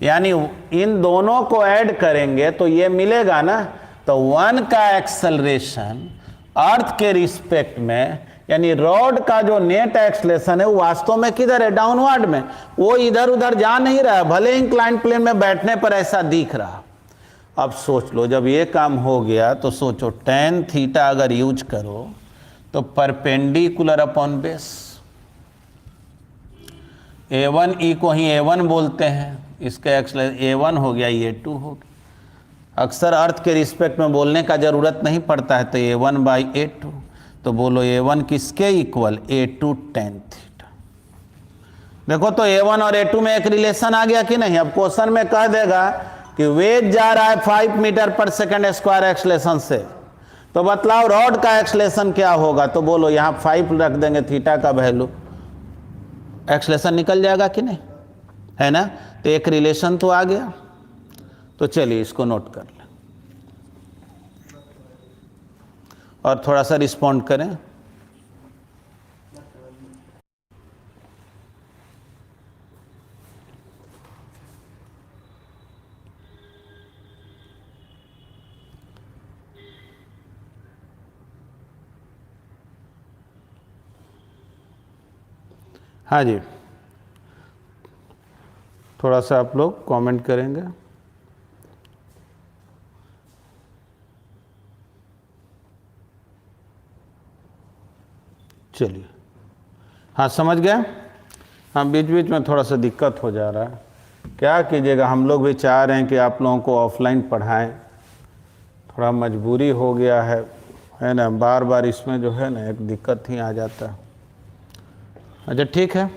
यानी इन दोनों को ऐड करेंगे तो ये मिलेगा ना। तो 1 का एक्सेलरेशन अर्थ के रिस्पेक्ट में, यानी रॉड का जो नेट एक्सेलरेशन है वो वास्तव में किधर है, डाउनवर्ड में। वो इधर उधर जा नहीं रहा है, भले इंक्लाइंड प्लेन में बैठने पर ऐसा दिख रहा। अब सोच लो, जब ये काम हो गया तो सोचो tan थीटा अगर यूज करो तो परपेंडिकुलर अपॉन बेस, a1 को ही a1 बोलते हैं, इसका एक्सेलरेशन a1 हो गया, a2 हो गया। अक्सर अर्थ के रिस्पेक्ट में बोलने का जरूरत नहीं पड़ता है, तो a1/a2, तो बोलो a1 किसके इक्वल, a2 tan थीटा। देखो तो a1 और a2 में एक रिलेशन आ गया कि नहीं। अब क्वेश्चन में कह देगा कि वेज जा रहा है 5 मीटर पर सेकंड स्क्वायर एक्सेलरेशन से, तो बतलाओ रॉड का एक्सेलरेशन क्या होगा। तो बोलो यहाँ 5 रख देंगे, थीटा का वैल्यू, एक्सेलरेशन निकल जाएगा कि नहीं, है ना। तो एक रिलेशन तो आ गया। तो चलिए इसको नोट कर लें और थोड़ा सा रिस्पॉन्ड करें। हाँ जी, थोड़ा सा आप लोग कमेंट करेंगे। चलिए, हाँ समझ गए। हाँ, बीच बीच में थोड़ा सा दिक्कत हो जा रहा है, क्या कीजिएगा, हम लोग भी चाह रहे हैं कि आप लोगों को ऑफलाइन पढ़ाएं, थोड़ा मजबूरी हो गया है ना, बार बार इसमें जो है ना एक दिक्कत ही आ जाता है। अच्छा ठीक है,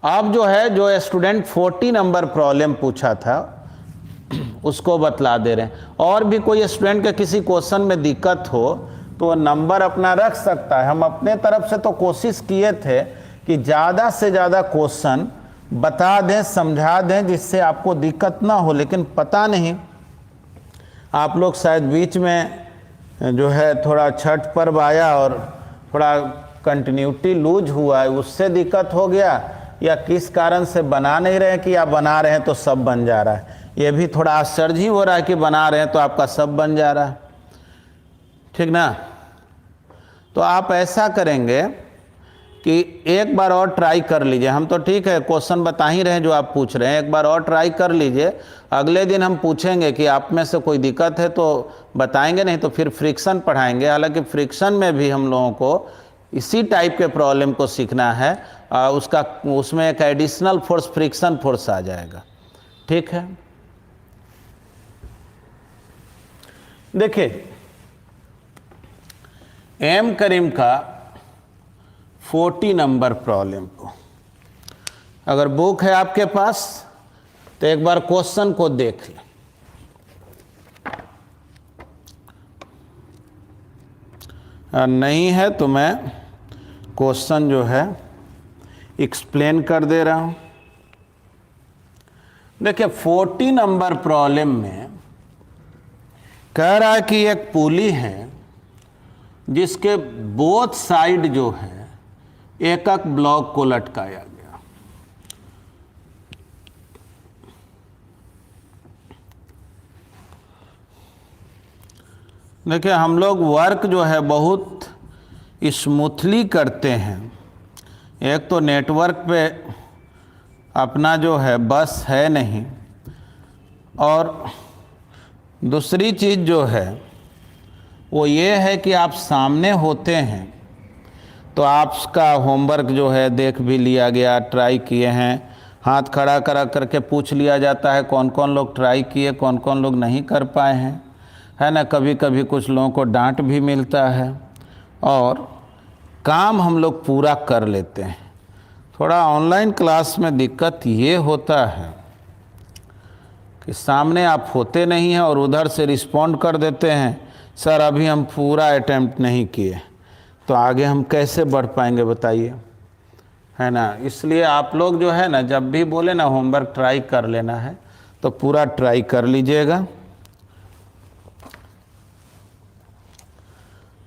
अब जो है जो स्टूडेंट 40 नंबर प्रॉब्लम पूछा था उसको बतला दे रहे हैं। और भी कोई स्टूडेंट के किसी क्वेश्चन में दिक्कत हो तो वो नंबर अपना रख सकता है। हम अपने तरफ से तो कोशिश किए थे कि ज़्यादा से ज़्यादा क्वेश्चन बता दें, समझा दें, जिससे आपको दिक्कत ना हो। लेकिन पता नहीं, आप लोग शायद बीच में जो है थोड़ा छठ पर्व आया और थोड़ा कंटिन्यूटी लूज हुआ है, उससे दिक्कत हो गया, या किस कारण से बना नहीं रहे कि आप बना रहे हैं तो सब बन जा रहा है। ये भी थोड़ा आश्चर्य ही हो रहा है कि बना रहे हैं तो आपका सब बन जा रहा है, ठीक ना। तो आप ऐसा करेंगे कि एक बार और ट्राई कर लीजिए। हम तो ठीक है क्वेश्चन बता ही रहे हैं जो आप पूछ रहे हैं, एक बार और ट्राई कर लीजिए। अगले दिन हम पूछेंगे कि आप में से कोई दिक्कत है तो बताएंगे, नहीं तो फिर फ्रिक्शन पढ़ाएंगे। हालांकि फ्रिक्शन में भी हम लोगों को इसी टाइप के प्रॉब्लम को सीखना है, उसमें एक एडिशनल फोर्स फ्रिक्शन फोर्स आ जाएगा, ठीक है। देखिए एम करीम का 40 नंबर प्रॉब्लम को, अगर बुक है आपके पास तो एक बार क्वेश्चन को देख लें। नहीं है तो मैं क्वेश्चन जो है एक्सप्लेन कर दे रहा हूं। देखिए 40 नंबर प्रॉब्लम में कह रहा है कि एक पुली है जिसके बोथ साइड जो है एक एक ब्लॉक को लटकाया गया। देखिए हम लोग वर्क जो है बहुत स्मूथली करते हैं। एक तो नेटवर्क पे अपना जो है बस है नहीं, और दूसरी चीज़ जो है वो ये है कि आप सामने होते हैं तो आपका होमवर्क जो है देख भी लिया गया, ट्राई किए हैं, हाथ खड़ा करा करके पूछ लिया जाता है कौन कौन लोग ट्राई किए, कौन कौन लोग नहीं कर पाए हैं, है ना। कभी कभी कुछ लोगों को डांट भी मिलता है और काम हम लोग पूरा कर लेते हैं। थोड़ा ऑनलाइन क्लास में दिक्कत ये होता है कि सामने आप होते नहीं हैं और उधर से रिस्पॉन्ड कर देते हैं, सर अभी हम पूरा अटेम्प्ट नहीं किए, तो आगे हम कैसे बढ़ पाएंगे बताइए, है ना। इसलिए आप लोग जो है ना जब भी बोले ना होमवर्क ट्राई कर लेना है तो पूरा ट्राई कर लीजिएगा।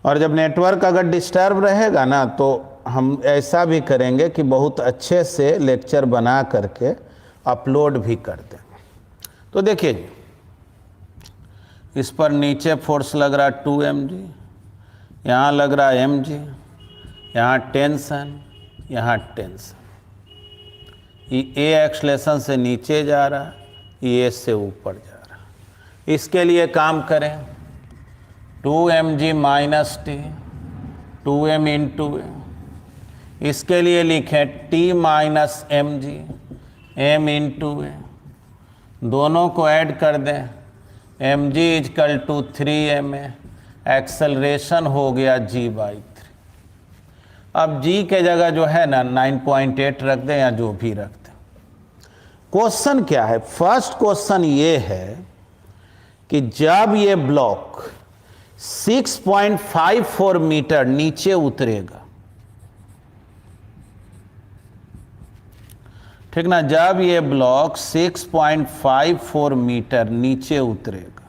और जब नेटवर्क अगर डिस्टर्ब रहेगा ना तो हम ऐसा भी करेंगे कि बहुत अच्छे से लेक्चर बना करके अपलोड भी कर दें। तो देखिए जी, इस पर नीचे फोर्स लग रहा है 2 mg, यहाँ लग रहा है mg, यहाँ टेंशन, यहाँ टेंशन। ये एक्सलेशन से नीचे जा रहा है, ये से ऊपर जा रहा है। इसके लिए काम करें 2 mg minus T 2m into a. इसके लिए लिखें t minus mg m into a, दोनों को ऐड कर दें, mg is equal to 3ma, acceleration हो गया g/3। अब g के जगह जो है ना 9.8 रख दें या जो भी रख दें। क्वेश्चन क्या है, फर्स्ट क्वेश्चन ये है कि जब ये ब्लॉक 6.54 मीटर नीचे उतरेगा, ठीक ना, जब ये ब्लॉक 6.54 मीटर नीचे उतरेगा,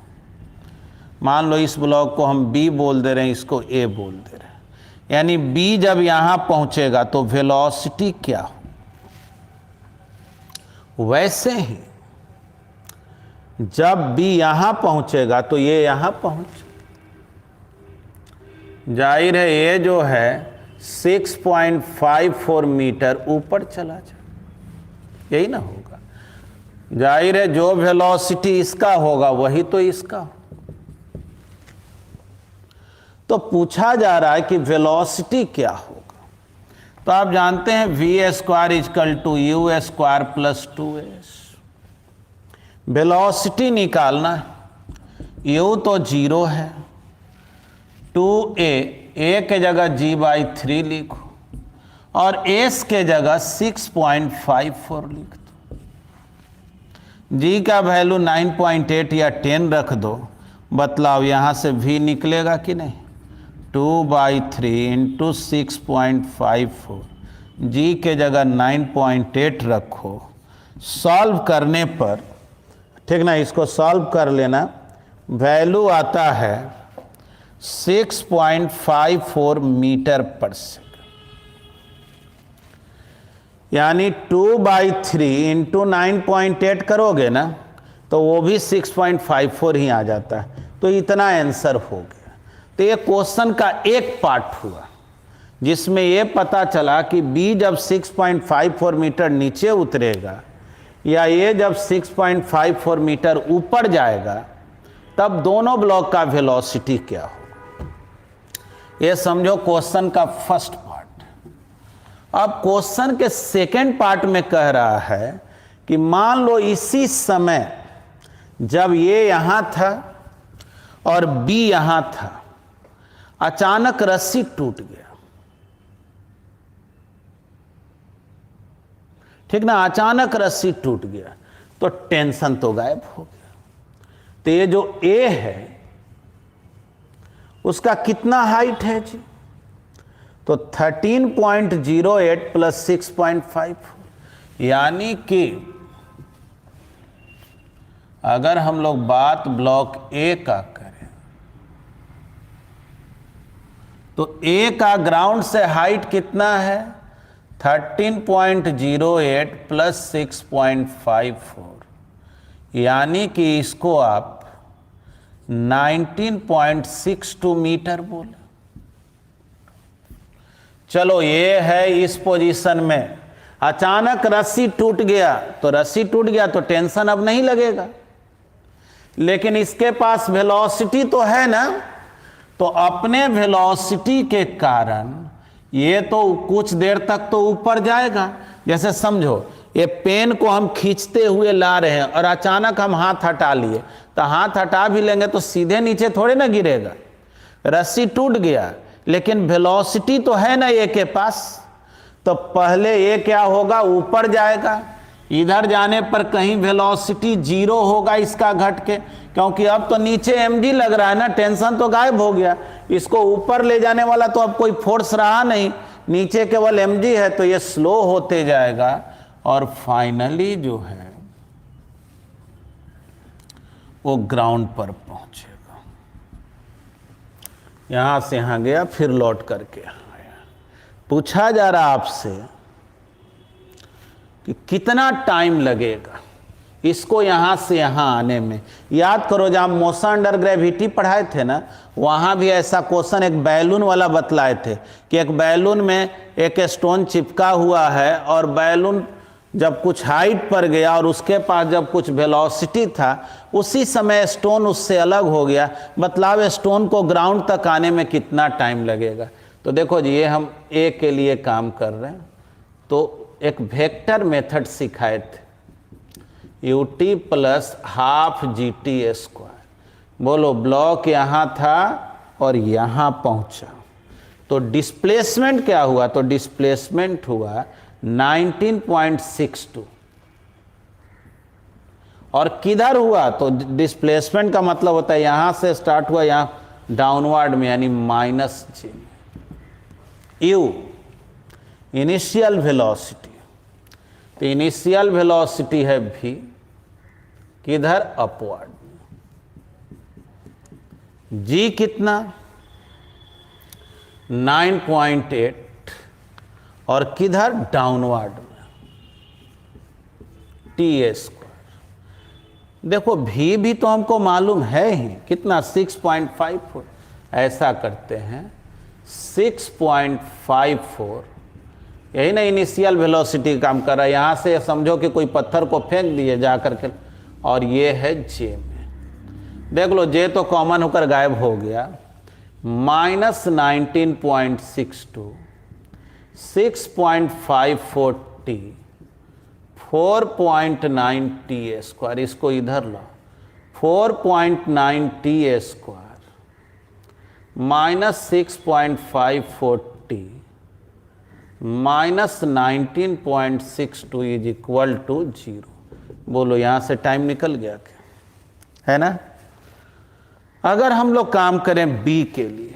मान लो इस ब्लॉक को हम B बोल दे रहे हैं, इसको A बोल दे रहे हैं, यानी B जब यहां पहुंचेगा तो वेलोसिटी क्या हो, वैसे ही जब B यहां पहुंचेगा तो ये यहां पहुंच, जाहिर है ये जो है 6.54 मीटर ऊपर चला जाए, यही ना होगा। जाहिर है जो वेलोसिटी इसका होगा वही तो इसका हो। तो पूछा जा रहा है कि वेलोसिटी क्या होगा, तो आप जानते हैं v² is equal to u² plus 2s। Velocity निकालना है, u तो 0 है, 2a, a के जगह g/3 लिखो और s के जगह 6.54 लिख दो। g का वैल्यू 9.8 या 10 रख दो। बतलाओ यहाँ से v निकलेगा कि नहीं? 2/3 इंटू 6.54, g के जगह 9.8 रखो। सॉल्व करने पर, ठीक ना, इसको सॉल्व कर लेना, वैल्यू आता है 6.54 मीटर पर सेकंड। यानी 2/3 इंटू 9.8 करोगे ना तो वो भी 6.54 ही आ जाता है। तो इतना आंसर हो गया। तो ये क्वेश्चन का एक पार्ट हुआ जिसमें ये पता चला कि बी जब 6.54 मीटर नीचे उतरेगा या ये जब 6.54 मीटर ऊपर जाएगा तब दोनों ब्लॉक का वेलोसिटी क्या होगा। ये समझो क्वेश्चन का फर्स्ट पार्ट। अब क्वेश्चन के सेकंड पार्ट में कह रहा है कि मान लो इसी समय जब ये यहां था और बी यहां था, अचानक रस्सी टूट गया, ठीक ना, अचानक रस्सी टूट गया तो टेंशन तो गायब हो गया। तो ये जो ए है उसका कितना हाइट है जी? तो 13.08 प्लस 6.54, यानी कि अगर हम लोग बात ब्लॉक ए का करें तो ए का ग्राउंड से हाइट कितना है? 13.08 प्लस 6.54, यानी कि इसको आप 19.62 मीटर बोले। चलो ये है इस पोजीशन में, अचानक रस्सी टूट गया तो रस्सी टूट गया तो टेंशन अब नहीं लगेगा, लेकिन इसके पास वेलोसिटी तो है ना, तो अपने वेलोसिटी के कारण ये तो कुछ देर तक तो ऊपर जाएगा। जैसे समझो ये पेन को हम खींचते हुए ला रहे हैं और अचानक हम हाथ हटा लिए, तो हाथ हटा भी लेंगे तो सीधे नीचे थोड़े ना गिरेगा। रस्सी टूट गया लेकिन वेलोसिटी तो है ना ये के पास, तो पहले ये क्या होगा? ऊपर जाएगा। इधर जाने पर कहीं वेलोसिटी 0 होगा इसका घट के, क्योंकि अब तो नीचे mg लग रहा है ना, टेंशन तो गायब हो गया। इसको ऊपर ले जाने वाला तो अब कोई फोर्स रहा नहीं, नीचे केवल mg है, तो ये स्लो होते जाएगा और फाइनली जो है वो ग्राउंड पर पहुंचेगा। यहां से यहां गया फिर लौट करके आया। पूछा जा रहा आपसे कि कितना टाइम लगेगा इसको यहां से यहां आने में। याद करो जहां मोशन अंडर ग्रेविटी पढ़ाए थे ना, वहां भी ऐसा क्वेश्चन एक बैलून वाला बतलाए थे कि एक बैलून में एक स्टोन चिपका हुआ है और बैलून जब कुछ हाइट पर गया और उसके पास जब कुछ वेलोसिटी था, उसी समय स्टोन उससे अलग हो गया। बतलाओ स्टोन को ग्राउंड तक आने में कितना टाइम लगेगा। तो देखो जी, ये हम ए के लिए काम कर रहे हैं, तो एक वेक्टर मेथड सिखाए थे, ut प्लस हाफ GT²। बोलो ब्लॉक यहाँ था और यहाँ पहुँचा, तो डिस्प्लेसमेंट क्या हुआ? तो डिस्प्लेसमेंट हुआ 19.62। और किधर हुआ? तो डिस्प्लेसमेंट का मतलब होता है यहाँ से स्टार्ट हुआ, यहाँ डाउनवर्ड में, यानी -g। u इनिशियल वेलोसिटी, तो इनिशियल वेलोसिटी है v, किधर? अपवर्ड। g कितना? 9.8, और किधर? डाउनवर्ड में, t²। देखो v भी तो हमको मालूम है ही, कितना? 6.54। ऐसा करते हैं 6.54, यही ना इनिशियल वेलोसिटी काम कर रहा है। यहाँ से समझो कि कोई पत्थर को फेंक दिए जा करके, और ये है जे में। देख लो जे तो कॉमन होकर गायब हो गया। -19.62, 6.54t, 4.9 t², इसको इधर लो, 4.9 t square minus 6.54 t minus 19.62 is equal to 0। बोलो यहां से टाइम निकल गया क्या, है ना। अगर हम लोग काम करें बी के लिए,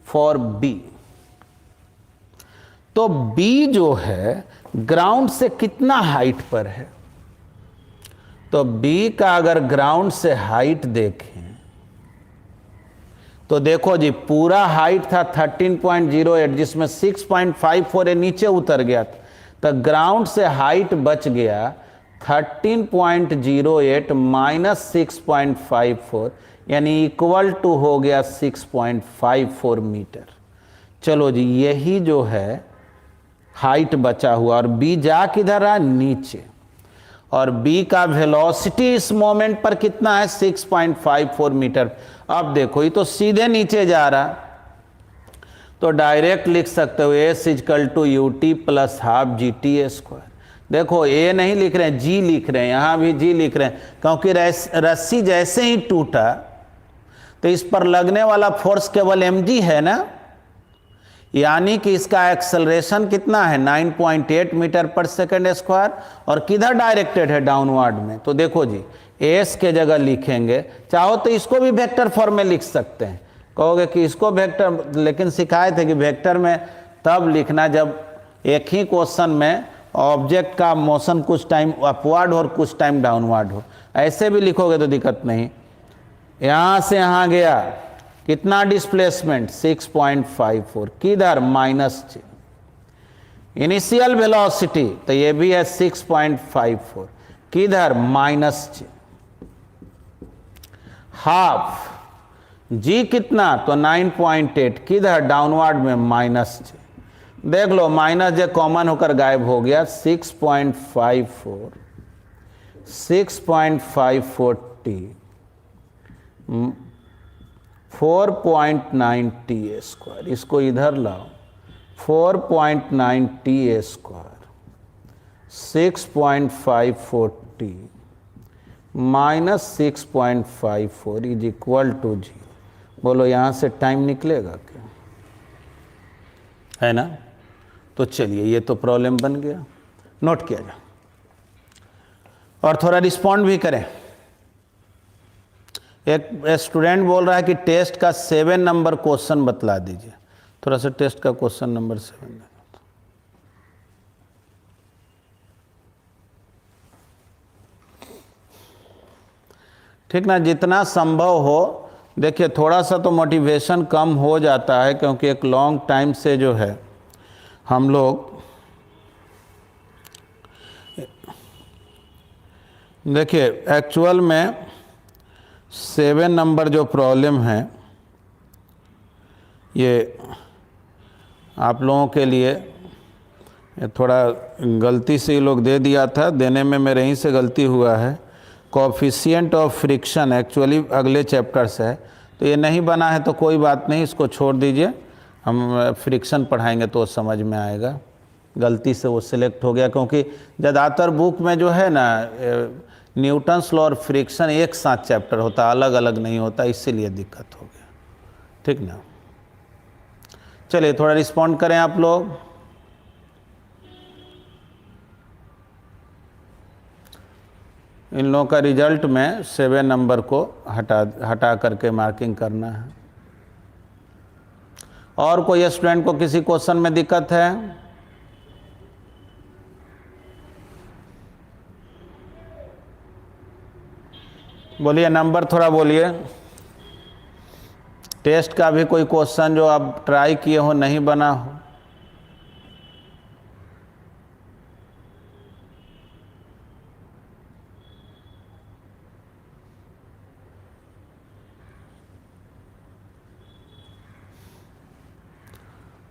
फॉर बी, तो बी जो है ग्राउंड से कितना हाइट पर है, तो बी का अगर ग्राउंड से हाइट देखें तो देखो जी, पूरा हाइट था 13.08, जिसमें 6.54 नीचे उतर गया था, तो ग्राउंड से हाइट बच गया 13.08 माइनस 6.54, यानी इक्वल टू हो गया 6.54 मीटर। चलो जी, यही जो है हाइट बचा हुआ, और बी जा किधर रहा, नीचे, और बी का वेलोसिटी इस मोमेंट पर कितना है, 6.54 मीटर। अब देखो ये तो सीधे नीचे जा रहा, तो डायरेक्ट लिख सकते हो s is equal to u t plus half g t square. देखो ए नहीं लिख रहे हैं, जी लिख रहे हैं, यहां भी जी लिख रहे हैं, क्योंकि रस्सी जैसे ही टूटा तो इस पर लगने वाला फोर्स केवल mg है ना, यानी कि इसका एक्सेलरेशन कितना है, 9.8 मीटर पर सेकंड स्क्वायर, और किधर डायरेक्टेड है, डाउनवर्ड में। तो देखो जी, एस के जगह लिखेंगे, चाहो तो इसको भी वेक्टर फॉर्म में लिख सकते हैं। कहोगे कि इसको वेक्टर, लेकिन सिखाए थे कि वेक्टर में तब लिखना जब एक ही क्वेश्चन में ऑब्जेक्ट का मोशन कुछ टाइम अपवर्ड हो और कुछ टाइम डाउनवर्ड हो। ऐसे भी लिखोगे तो दिक्कत नहीं। यहां से यहां गया, कितना डिस्प्लेसमेंट, 6.54, किधर, माइनस 6। इनिशियल वेलोसिटी तो ये भी है 6.54, किधर, माइनस 6। हाफ जी कितना, तो 9.8, किधर, डाउनवर्ड में, माइनस 6। देख लो, माइनस जे कॉमन होकर गायब हो गया, 6.54 टी 4.9 टी स्क्वायर, इसको इधर लाओ, 4.9 t square 6.54 t minus 6.54 is equal to 0। बोलो यहां से टाइम निकलेगा क्या, है ना। तो चलिए, ये तो प्रॉब्लम बन गया, नोट किया जाए और थोड़ा रिस्पॉन्ड भी करें। एक स्टूडेंट बोल रहा है कि टेस्ट का 7 नंबर क्वेश्चन बतला दीजिए। थोड़ा सा टेस्ट का क्वेश्चन नंबर 7 दे दो। ठीक ना, जितना संभव हो। देखिए, थोड़ा सा तो मोटिवेशन कम हो जाता है, क्योंकि एक लॉन्ग टाइम से जो है हम लोग, देखिए एक्चुअल में 7 नंबर जो प्रॉब्लम है, ये आप लोगों के लिए थोड़ा गलती से ये लोग दे दिया था, देने में मेरे ही से गलती हुआ है। कोएफिशिएंट ऑफ फ्रिक्शन एक्चुअली अगले चैप्टर से है, तो ये नहीं बना है तो कोई बात नहीं, इसको छोड़ दीजिए, हम फ्रिक्शन पढ़ाएंगे तो समझ में आएगा। गलती से वो सिलेक्ट हो गया, क्योंकि ज़्यादातर बुक में जो है ना, न्यूटन्स लॉ और फ्रिक्शन एक साथ चैप्टर होता, अलग अलग नहीं होता, इसीलिए दिक्कत हो गया। ठीक ना, चलिए थोड़ा रिस्पॉन्ड करें आप लोग। इन लोगों का रिजल्ट में 7 नंबर को हटा करके मार्किंग करना है। और कोई स्टूडेंट को किसी क्वेश्चन में दिक्कत है? बोलिए, नंबर थोड़ा बोलिए। टेस्ट का भी कोई क्वेश्चन जो आप ट्राई किए हो, नहीं बना हो?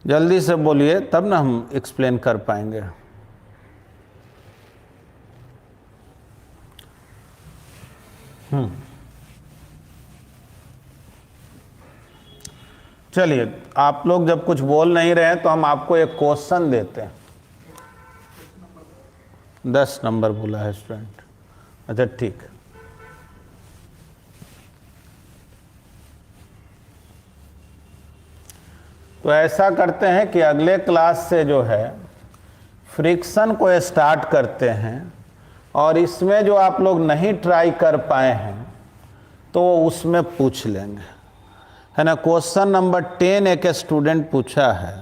जल्दी से बोलिए, तब ना हम एक्सप्लेन कर पाएंगे। चलिए, आप लोग जब कुछ बोल नहीं रहे हैं तो हम आपको एक क्वेश्चन देते हैं। 10 नंबर बोला है स्टूडेंट। अच्छा ठीक है, तो ऐसा करते हैं कि अगले क्लास से जो है फ्रिक्शन को स्टार्ट करते हैं, और इसमें जो आप लोग नहीं ट्राई कर पाए हैं तो उसमें पूछ लेंगे, है ना। क्वेश्चन नंबर 10 एक स्टूडेंट पूछा है,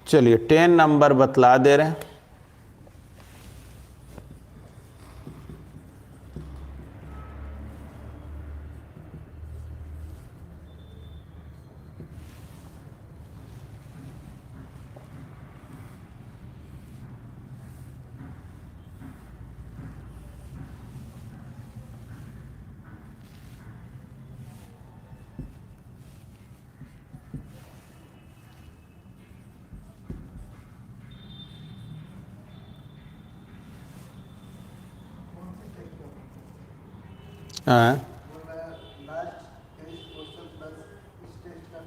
चलिए 10 नंबर बतला दे रहे हैं। हाँ, लास्ट टेस्ट क्वेश्चन प्लस इस टेस्ट का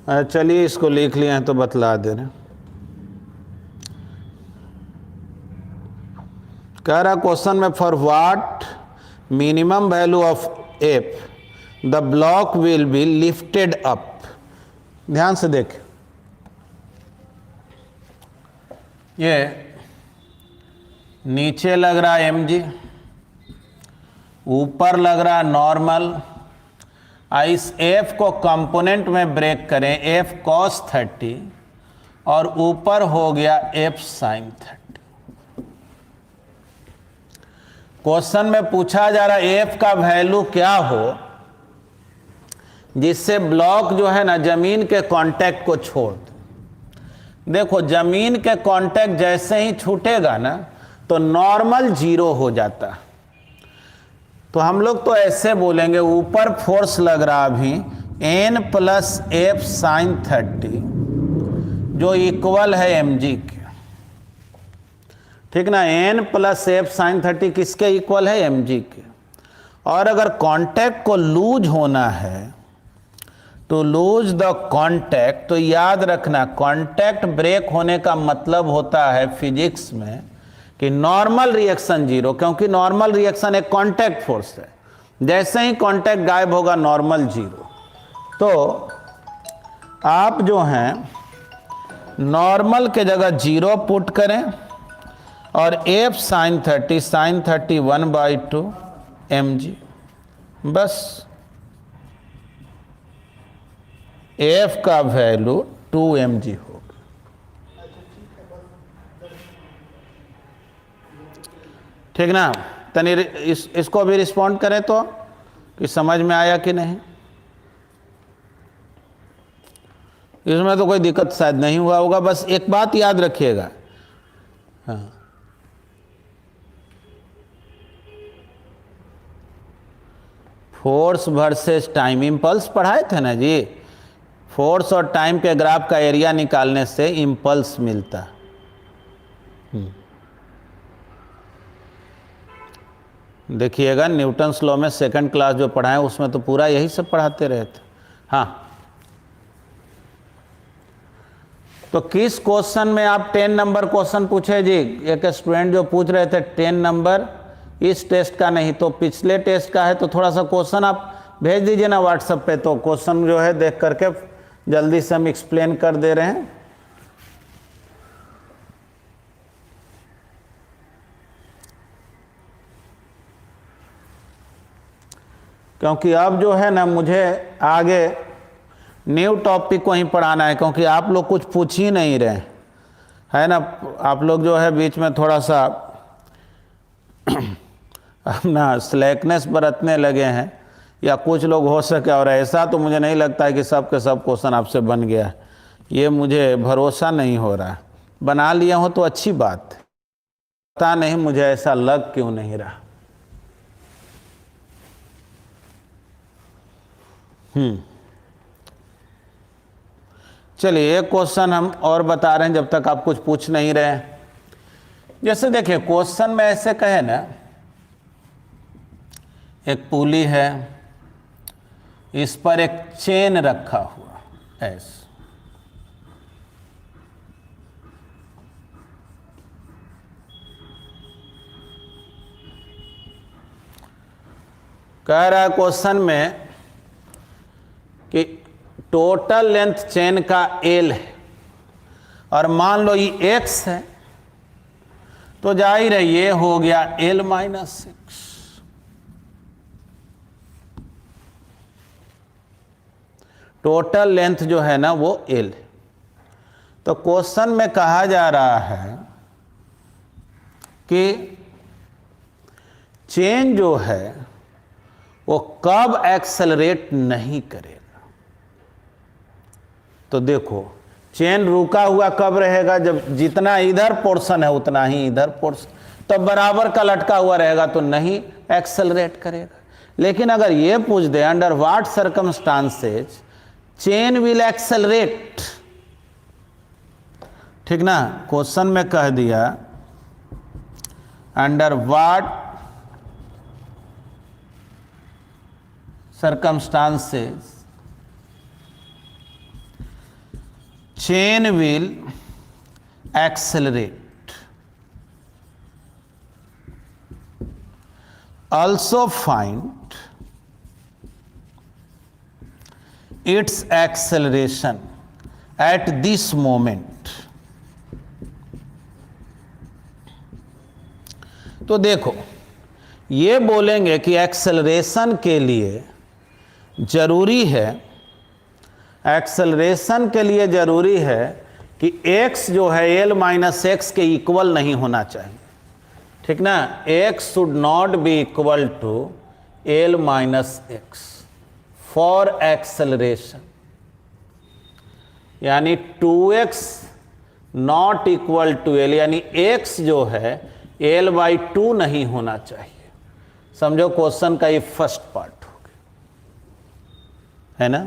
नहीं। चलिए इसको लिख लिए हैं तो बतला दे रहे हैं। कह रहा क्वेश्चन में, for what minimum value of F the block will be lifted up. ध्यान से देखें, ये नीचे लग रहा है mg, ऊपर लग रहा है नॉर्मल। इस f को कंपोनेंट में ब्रेक करें, f cos 30 और ऊपर हो गया f sin 30। क्वेश्चन में पूछा जा रहा है f का वैल्यू क्या हो जिससे ब्लॉक जो है ना जमीन के कांटेक्ट को छोड़ दे। देखो, जमीन के कांटेक्ट जैसे ही छूटेगा ना तो नॉर्मल 0 हो जाता। तो हम लोग तो ऐसे बोलेंगे, ऊपर फोर्स लग रहा अभी n प्लस एफ साइन 30 जो इक्वल है mg के, ठीक ना। n प्लस एफ साइन 30 किसके इक्वल है? mg के। और अगर कांटेक्ट को लूज होना है तो लूज द कांटेक्ट, तो याद रखना कांटेक्ट ब्रेक होने का मतलब होता है फिजिक्स में कि नॉर्मल रिएक्शन 0, क्योंकि नॉर्मल रिएक्शन एक कांटेक्ट फोर्स है। जैसे ही कांटेक्ट गायब होगा नॉर्मल 0। तो आप जो हैं नॉर्मल के जगह 0 पुट करें और एफ साइन 30 1/2 mg, बस एफ का वैल्यू 2 mg होगा। ठीक ना। तनी इसको भी रिस्पॉन्ड करें तो कि समझ में आया कि नहीं। इसमें तो कोई दिक्कत शायद नहीं हुआ होगा। बस एक बात याद रखिएगा, हाँ, फोर्स वर्सेस टाइम इम्पल्स पढ़ाए थे ना जी। फोर्स और टाइम के ग्राफ का एरिया निकालने से इम्पल्स मिलता। देखिएगा न्यूटन्स लॉ में सेकंड क्लास जो पढ़ाएं उसमें तो पूरा यही सब पढ़ाते रहे थे। हाँ, तो किस क्वेश्चन में आप 10 नंबर क्वेश्चन पूछे जी? एक स्टूडेंट जो पूछ रहे थे 10 नंबर इस टेस्ट का नहीं तो पिछले टेस्ट का है, तो थोड़ा सा क्वेश्चन आप भेज दीजिए ना व्हाट्सएप पे, तो क्वेश्चन जो है देख करके जल्दी से हम एक्सप्लेन कर दे रहे हैं। क्योंकि अब जो है ना मुझे आगे न्यू टॉपिक को ही पढ़ाना है, क्योंकि आप लोग कुछ पूछ ही नहीं रहे, है ना। आप लोग जो है बीच में थोड़ा सा अपना स्लैकनेस बरतने लगे हैं, या कुछ लोग हो सके, और ऐसा तो मुझे नहीं लगता है कि सब के सब क्वेश्चन आपसे बन गया, ये मुझे भरोसा नहीं हो रहा। बना लिए हो तो अच्छी बात, पता नहीं मुझे ऐसा लग क्यों नहीं रहा। चलिए एक क्वेश्चन हम और बता रहे हैं जब तक आप कुछ पूछ नहीं रहे हैं। जैसे देखिए क्वेश्चन में ऐसे कहे ना, एक पुली है, इस पर एक चेन रखा हुआ ऐसे, कह रहा है क्वेश्चन में कि टोटल लेंथ चेन का एल है और मान लो ये एक्स है, तो जाहिर है ये हो गया एल माइनस 6। टोटल लेंथ जो है ना वो एल है। तो क्वेश्चन में कहा जा रहा है कि चेन जो है वो कब एक्सेलरेट नहीं करेगा। तो देखो चेन रुका हुआ कब रहेगा, जब जितना इधर पोर्शन है उतना ही इधर पोर्शन, तो बराबर का लटका हुआ रहेगा तो नहीं एक्सेलरेट करेगा। लेकिन अगर ये पूछ दे under what circumstances chain will accelerate, ठीक ना, क्वेश्चन में कह दिया under what circumstances chain will accelerate. Also find its acceleration at this moment. तो देखो ये बोलेंगे कि एक्सेलरेशन के लिए जरूरी है, एक्सेलरेशन के लिए जरूरी है कि x जो है l माइनस एक्स के इक्वल नहीं होना चाहिए, ठीक ना। x should not be equal to l minus x for acceleration, यानी 2x not equal to l, यानी x जो है l बाई 2 नहीं होना चाहिए। समझो क्वेश्चन का ये फर्स्ट पार्ट हो गया, है ना।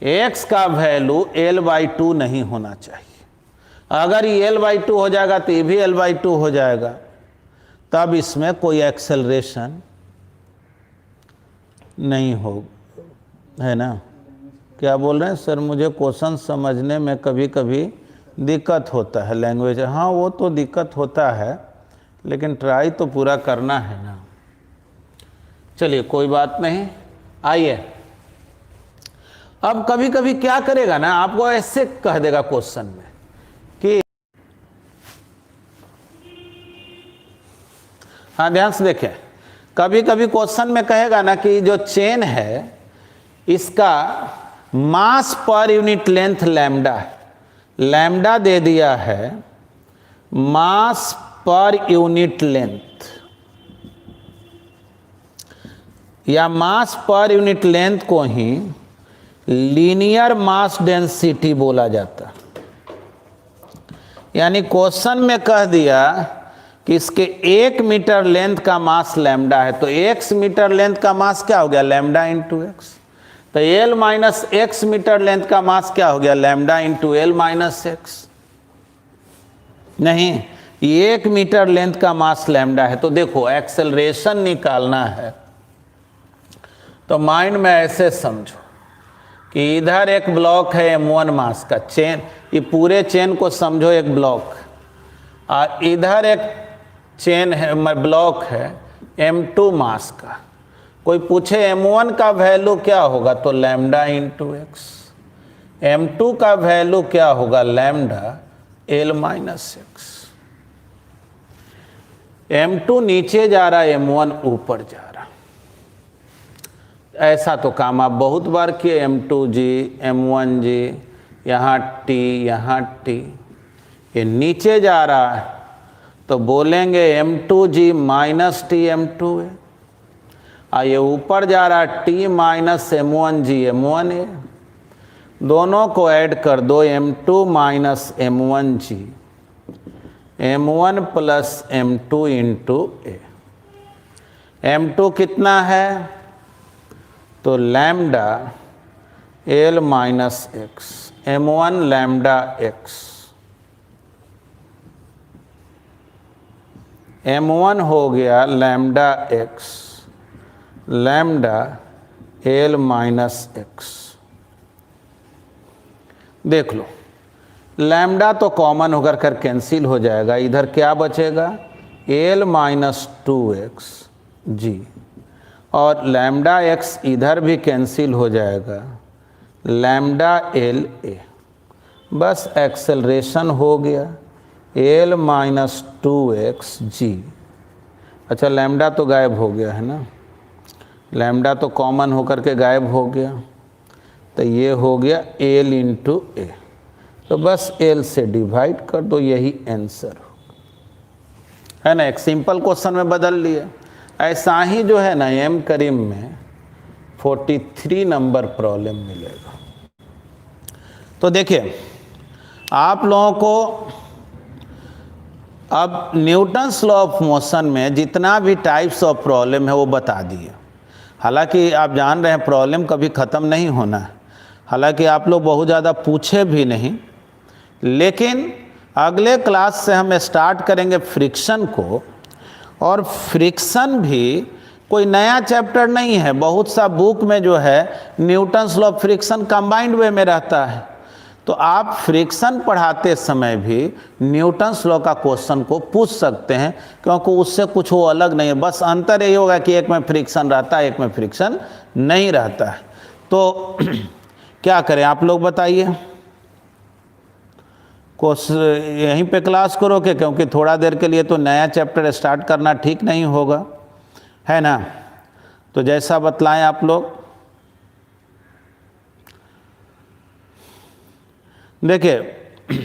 x का वैल्यू l बाई 2 नहीं होना चाहिए। अगर ये l बाई 2 हो जाएगा तो ये भी l बाई 2 हो जाएगा, तब इसमें कोई एक्सेलरेशन नहीं हो, है ना। क्या बोल रहे हैं सर, मुझे क्वेश्चन समझने में कभी कभी दिक्कत होता है, लैंग्वेज, हाँ वो तो दिक्कत होता है लेकिन ट्राई तो पूरा करना है ना। चलिए कोई बात नहीं, आइए अब कभी कभी क्या करेगा ना, आपको ऐसे कह देगा क्वेश्चन में कि, हाँ ध्यान से देखें, कभी कभी क्वेश्चन में कहेगा ना कि जो चेन है इसका मास पर यूनिट लेंथ लैम्डा है, लैम्डा दे दिया है मास पर यूनिट लेंथ, या मास पर यूनिट लेंथ को ही लीनियर मास डेंसिटी बोला जाता। यानी क्वेश्चन में कह दिया कि इसके 1 मीटर लेंथ का मास लैम्डा है, तो x मीटर लेंथ का मास क्या हो गया, लैम्डा इंटू एक्स। तो l minus x metre length का मास क्या हो गया, lambda into l minus x. नहीं, 1 मीटर लेंथ का मास लैम्डा है। तो देखो एक्सेलरेशन निकालना है तो माइंड में ऐसे समझो कि इधर एक ब्लॉक है m1 मास का, चेन, ये पूरे चेन को समझो एक ब्लॉक, और इधर एक चेन है, ब्लॉक है m2 मास का। कोई पूछे m1 का वैल्यू क्या होगा, तो लैम्डा इंटू एक्स। m2 का वैल्यू क्या होगा, lambda l minus x. m2 नीचे जा रहा है, m1 ऊपर जा रहा। ऐसा तो काम आप बहुत बार किए, m2g m1g, यहाँ t यहाँ t, ये नीचे जा रहा है तो बोलेंगे m2g माइनस टी m2 है, और ये ऊपर जा रहा है t माइनस m1g m1 है। दोनों को ऐड कर दो, m2 minus m1g, m1 plus m2 into ए। m2 कितना है, तो lambda l minus x, m1 lambda x, m1 हो गया lambda x, lambda l minus x. देख लो लैम्डा तो कॉमन होकर कर कैंसिल हो जाएगा, इधर क्या बचेगा, l माइनस 2x जी, और लैम्डा एक्स इधर भी कैंसिल हो जाएगा, लैम्डा एल ए, बस एक्सेलरेशन हो गया एल माइनस 2x जी। अच्छा लैम्डा तो गायब हो गया है ना, लैम्डा तो कॉमन होकर के गायब हो गया, तो ये हो गया एल इंटू ए, तो बस एल से डिवाइड कर दो, यही आंसर हो, है ना। एक सिंपल क्वेश्चन में बदल लिए। ऐसा ही जो है ना एम करीम में 43 नंबर प्रॉब्लम मिलेगा। तो देखिए आप लोगों को अब न्यूटन्स लॉ ऑफ मोशन में जितना भी टाइप्स ऑफ प्रॉब्लम है वो बता दिए। हालांकि आप जान रहे हैं प्रॉब्लम कभी ख़त्म नहीं होना है, हालांकि आप लोग बहुत ज़्यादा पूछे भी नहीं, लेकिन अगले क्लास से हम स्टार्ट करेंगे फ्रिक्शन को। और फ्रिक्शन भी कोई नया चैप्टर नहीं है, बहुत सा बुक में जो है Newton's law of friction combined way में रहता है। तो आप फ्रिक्शन पढ़ाते समय भी न्यूटन्स लॉ का क्वेश्चन को पूछ सकते हैं, क्योंकि उससे कुछ वो अलग नहीं है, बस अंतर यही होगा कि एक में फ्रिक्शन रहता है, एक में फ्रिक्शन नहीं रहता है। तो क्या करें आप लोग बताइए, यहीं पे क्लास करोगे, क्योंकि थोड़ा देर के लिए तो नया चैप्टर स्टार्ट करना ठीक नहीं होगा, है ना। तो जैसा बतलाएं आप लोग। देखिए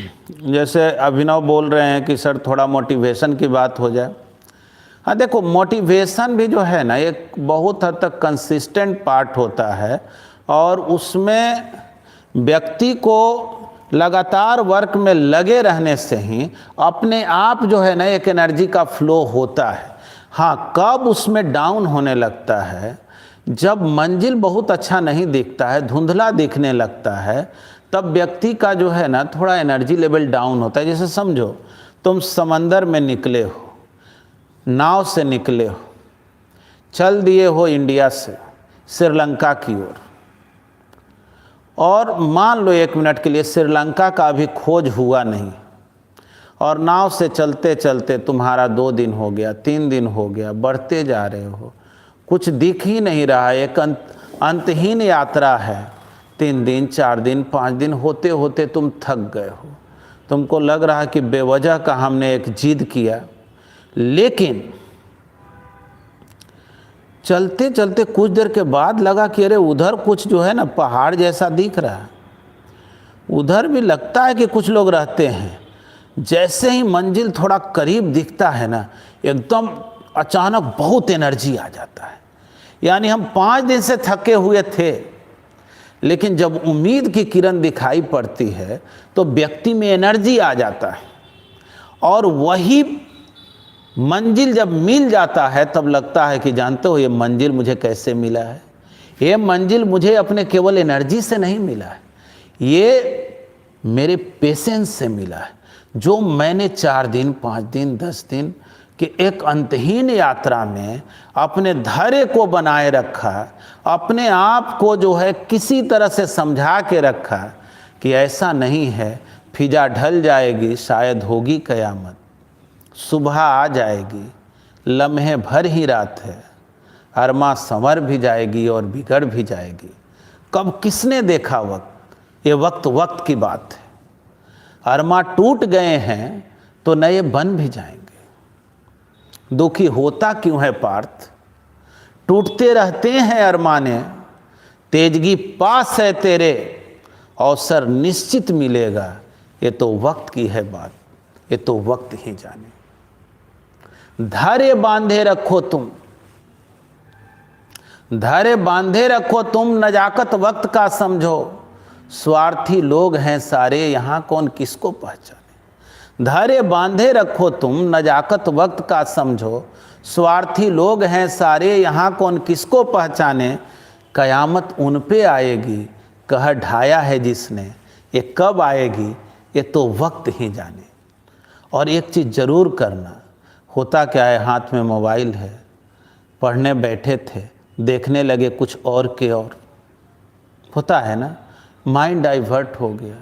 जैसे अभिनव बोल रहे हैं कि सर थोड़ा मोटिवेशन की बात हो जाए। हाँ देखो मोटिवेशन भी जो है ना एक बहुत हद तक कंसिस्टेंट पार्ट होता है, और उसमें व्यक्ति को लगातार वर्क में लगे रहने से ही अपने आप जो है ना एक एनर्जी का फ्लो होता है। हाँ कब उसमें डाउन होने लगता है, जब मंजिल बहुत अच्छा नहीं दिखता है, धुंधला दिखने लगता है, तब व्यक्ति का जो है ना थोड़ा एनर्जी लेवल डाउन होता है। जैसे समझो तुम समंदर में निकले हो, नाव से निकले हो, चल दिए हो इंडिया से श्रीलंका की ओर, और मान लो 1 मिनट के लिए श्रीलंका का अभी खोज हुआ नहीं, और नाव से चलते चलते तुम्हारा 2 दिन हो गया, 3 दिन हो गया, बढ़ते जा रहे हो, कुछ दिख ही नहीं रहा, एक अंतहीन यात्रा है। 3 दिन 4 दिन 5 दिन होते होते तुम थक गए हो, तुमको लग रहा है कि बेवजह का हमने एक जिद किया, लेकिन चलते चलते कुछ देर के बाद लगा कि अरे उधर कुछ जो है ना पहाड़ जैसा दिख रहा है, उधर भी लगता है कि कुछ लोग रहते हैं। जैसे ही मंजिल थोड़ा करीब दिखता है ना, एकदम अचानक बहुत एनर्जी आ जाता है। यानी हम 5 दिन से थके हुए थे, लेकिन जब उम्मीद की किरण दिखाई पड़ती है तो व्यक्ति में एनर्जी आ जाता है, और वही मंजिल जब मिल जाता है तब लगता है कि जानते हो ये मंजिल मुझे कैसे मिला है, ये मंजिल मुझे अपने केवल एनर्जी से नहीं मिला है, ये मेरे पेशेंस से मिला है, जो मैंने 4 दिन 5 दिन 10 दिन के एक अंतहीन यात्रा में अपने धैर्य को बनाए रखा, अपने आप को जो है किसी तरह से समझा के रखा कि ऐसा नहीं है, फिजा ढल जाएगी, शायद होगी कयामत, सुबह आ जाएगी, लम्हे भर ही रात है, अरमा संवर भी जाएगी और बिगड़ भी जाएगी। कब किसने देखा वक्त, ये वक्त वक्त की बात है। अरमा टूट गए हैं तो नए बन भी जाएंगे। दुखी होता क्यों है पार्थ, टूटते रहते हैं अरमाने, तेजगी पास है तेरे, अवसर निश्चित मिलेगा, ये तो वक्त की है बात, ये तो वक्त ही जाने। धैर्य बांधे रखो तुम, धैर्य बांधे रखो तुम, नजाकत वक्त का समझो, स्वार्थी लोग हैं सारे, यहाँ कौन किसको पहचाने। धैर्य बांधे रखो तुम, नजाकत वक्त का समझो, स्वार्थी लोग हैं सारे, यहाँ कौन किसको पहचाने। कयामत उन पे आएगी, कह ढाया है जिसने, ये कब आएगी ये तो वक्त ही जाने। और एक चीज़ ज़रूर करना, होता क्या है, हाथ में मोबाइल है, पढ़ने बैठे थे, देखने लगे कुछ और के और, होता है ना, माइंड डाइवर्ट हो गया।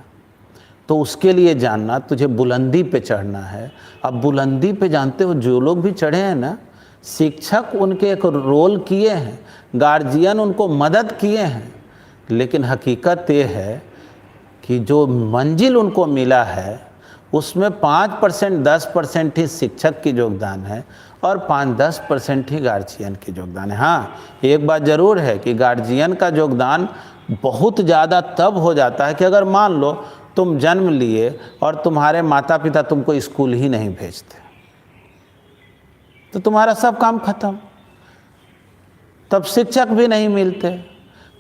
तो उसके लिए जानना तुझे बुलंदी पे चढ़ना है। अब बुलंदी पे जानते हो जो लोग भी चढ़े हैं ना, शिक्षक उनके एक रोल किए हैं, गार्जियन उनको मदद किए हैं, लेकिन हकीकत ये है कि जो मंजिल उनको मिला है उसमें 5% 10% ही शिक्षक की योगदान है और 5-10% ही गार्जियन की योगदान है। हाँ, एक बात ज़रूर है कि गार्जियन का योगदान बहुत ज़्यादा तब हो जाता है कि अगर मान लो तुम जन्म लिए और तुम्हारे माता पिता तुमको स्कूल ही नहीं भेजते, तो तुम्हारा सब काम खत्म, तब शिक्षक भी नहीं मिलते,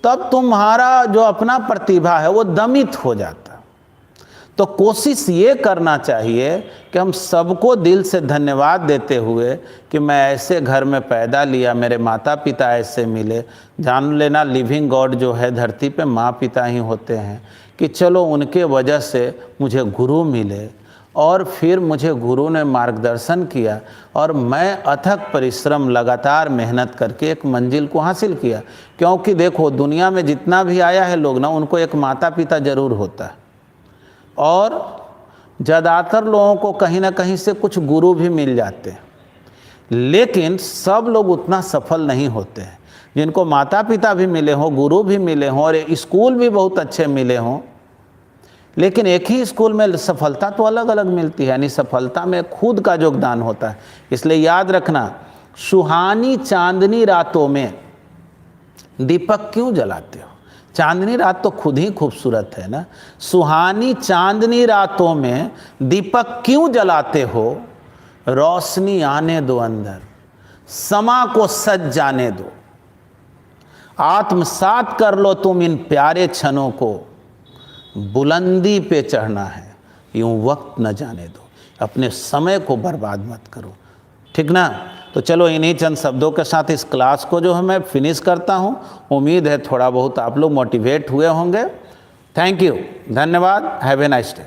तब तुम्हारा जो अपना प्रतिभा है वो दमित हो जाता। तो कोशिश ये करना चाहिए कि हम सबको दिल से धन्यवाद देते हुए कि मैं ऐसे घर में पैदा लिया, मेरे माता पिता ऐसे मिले। जान लेना लिविंग गॉड जो है धरती पे माँ पिता ही होते हैं, कि चलो उनके वजह से मुझे गुरु मिले और फिर मुझे गुरु ने मार्गदर्शन किया और मैं अथक परिश्रम लगातार मेहनत करके एक मंजिल को हासिल किया। क्योंकि देखो दुनिया में जितना भी आया है लोग ना, उनको एक माता पिता ज़रूर होता है और ज़्यादातर लोगों को कहीं ना कहीं से कुछ गुरु भी मिल जाते हैं, लेकिन सब लोग उतना सफल नहीं होते हैं। जिनको माता पिता भी मिले हों, गुरु भी मिले हों और स्कूल भी बहुत अच्छे मिले हों, लेकिन एक ही स्कूल में सफलता तो अलग अलग मिलती है, यानी सफलता में खुद का योगदान होता है। इसलिए याद रखना, सुहानी चांदनी रातों में दीपक क्यों जलाते हो? चांदनी रात तो खुद ही खूबसूरत है ना। सुहानी चांदनी रातों में दीपक क्यों जलाते हो? रोशनी आने दो अंदर, समा को सज जाने दो, आत्मसात कर लो तुम इन प्यारे क्षणों को, बुलंदी पे चढ़ना है, यूं वक्त न जाने दो, अपने समय को बर्बाद मत करो, ठीक ना। तो चलो इन्हीं चंद शब्दों के साथ इस क्लास को जो है मैं फिनिश करता हूँ। उम्मीद है थोड़ा बहुत आप लोग मोटिवेट हुए होंगे। थैंक यू, धन्यवाद, हैव ए नाइस डे।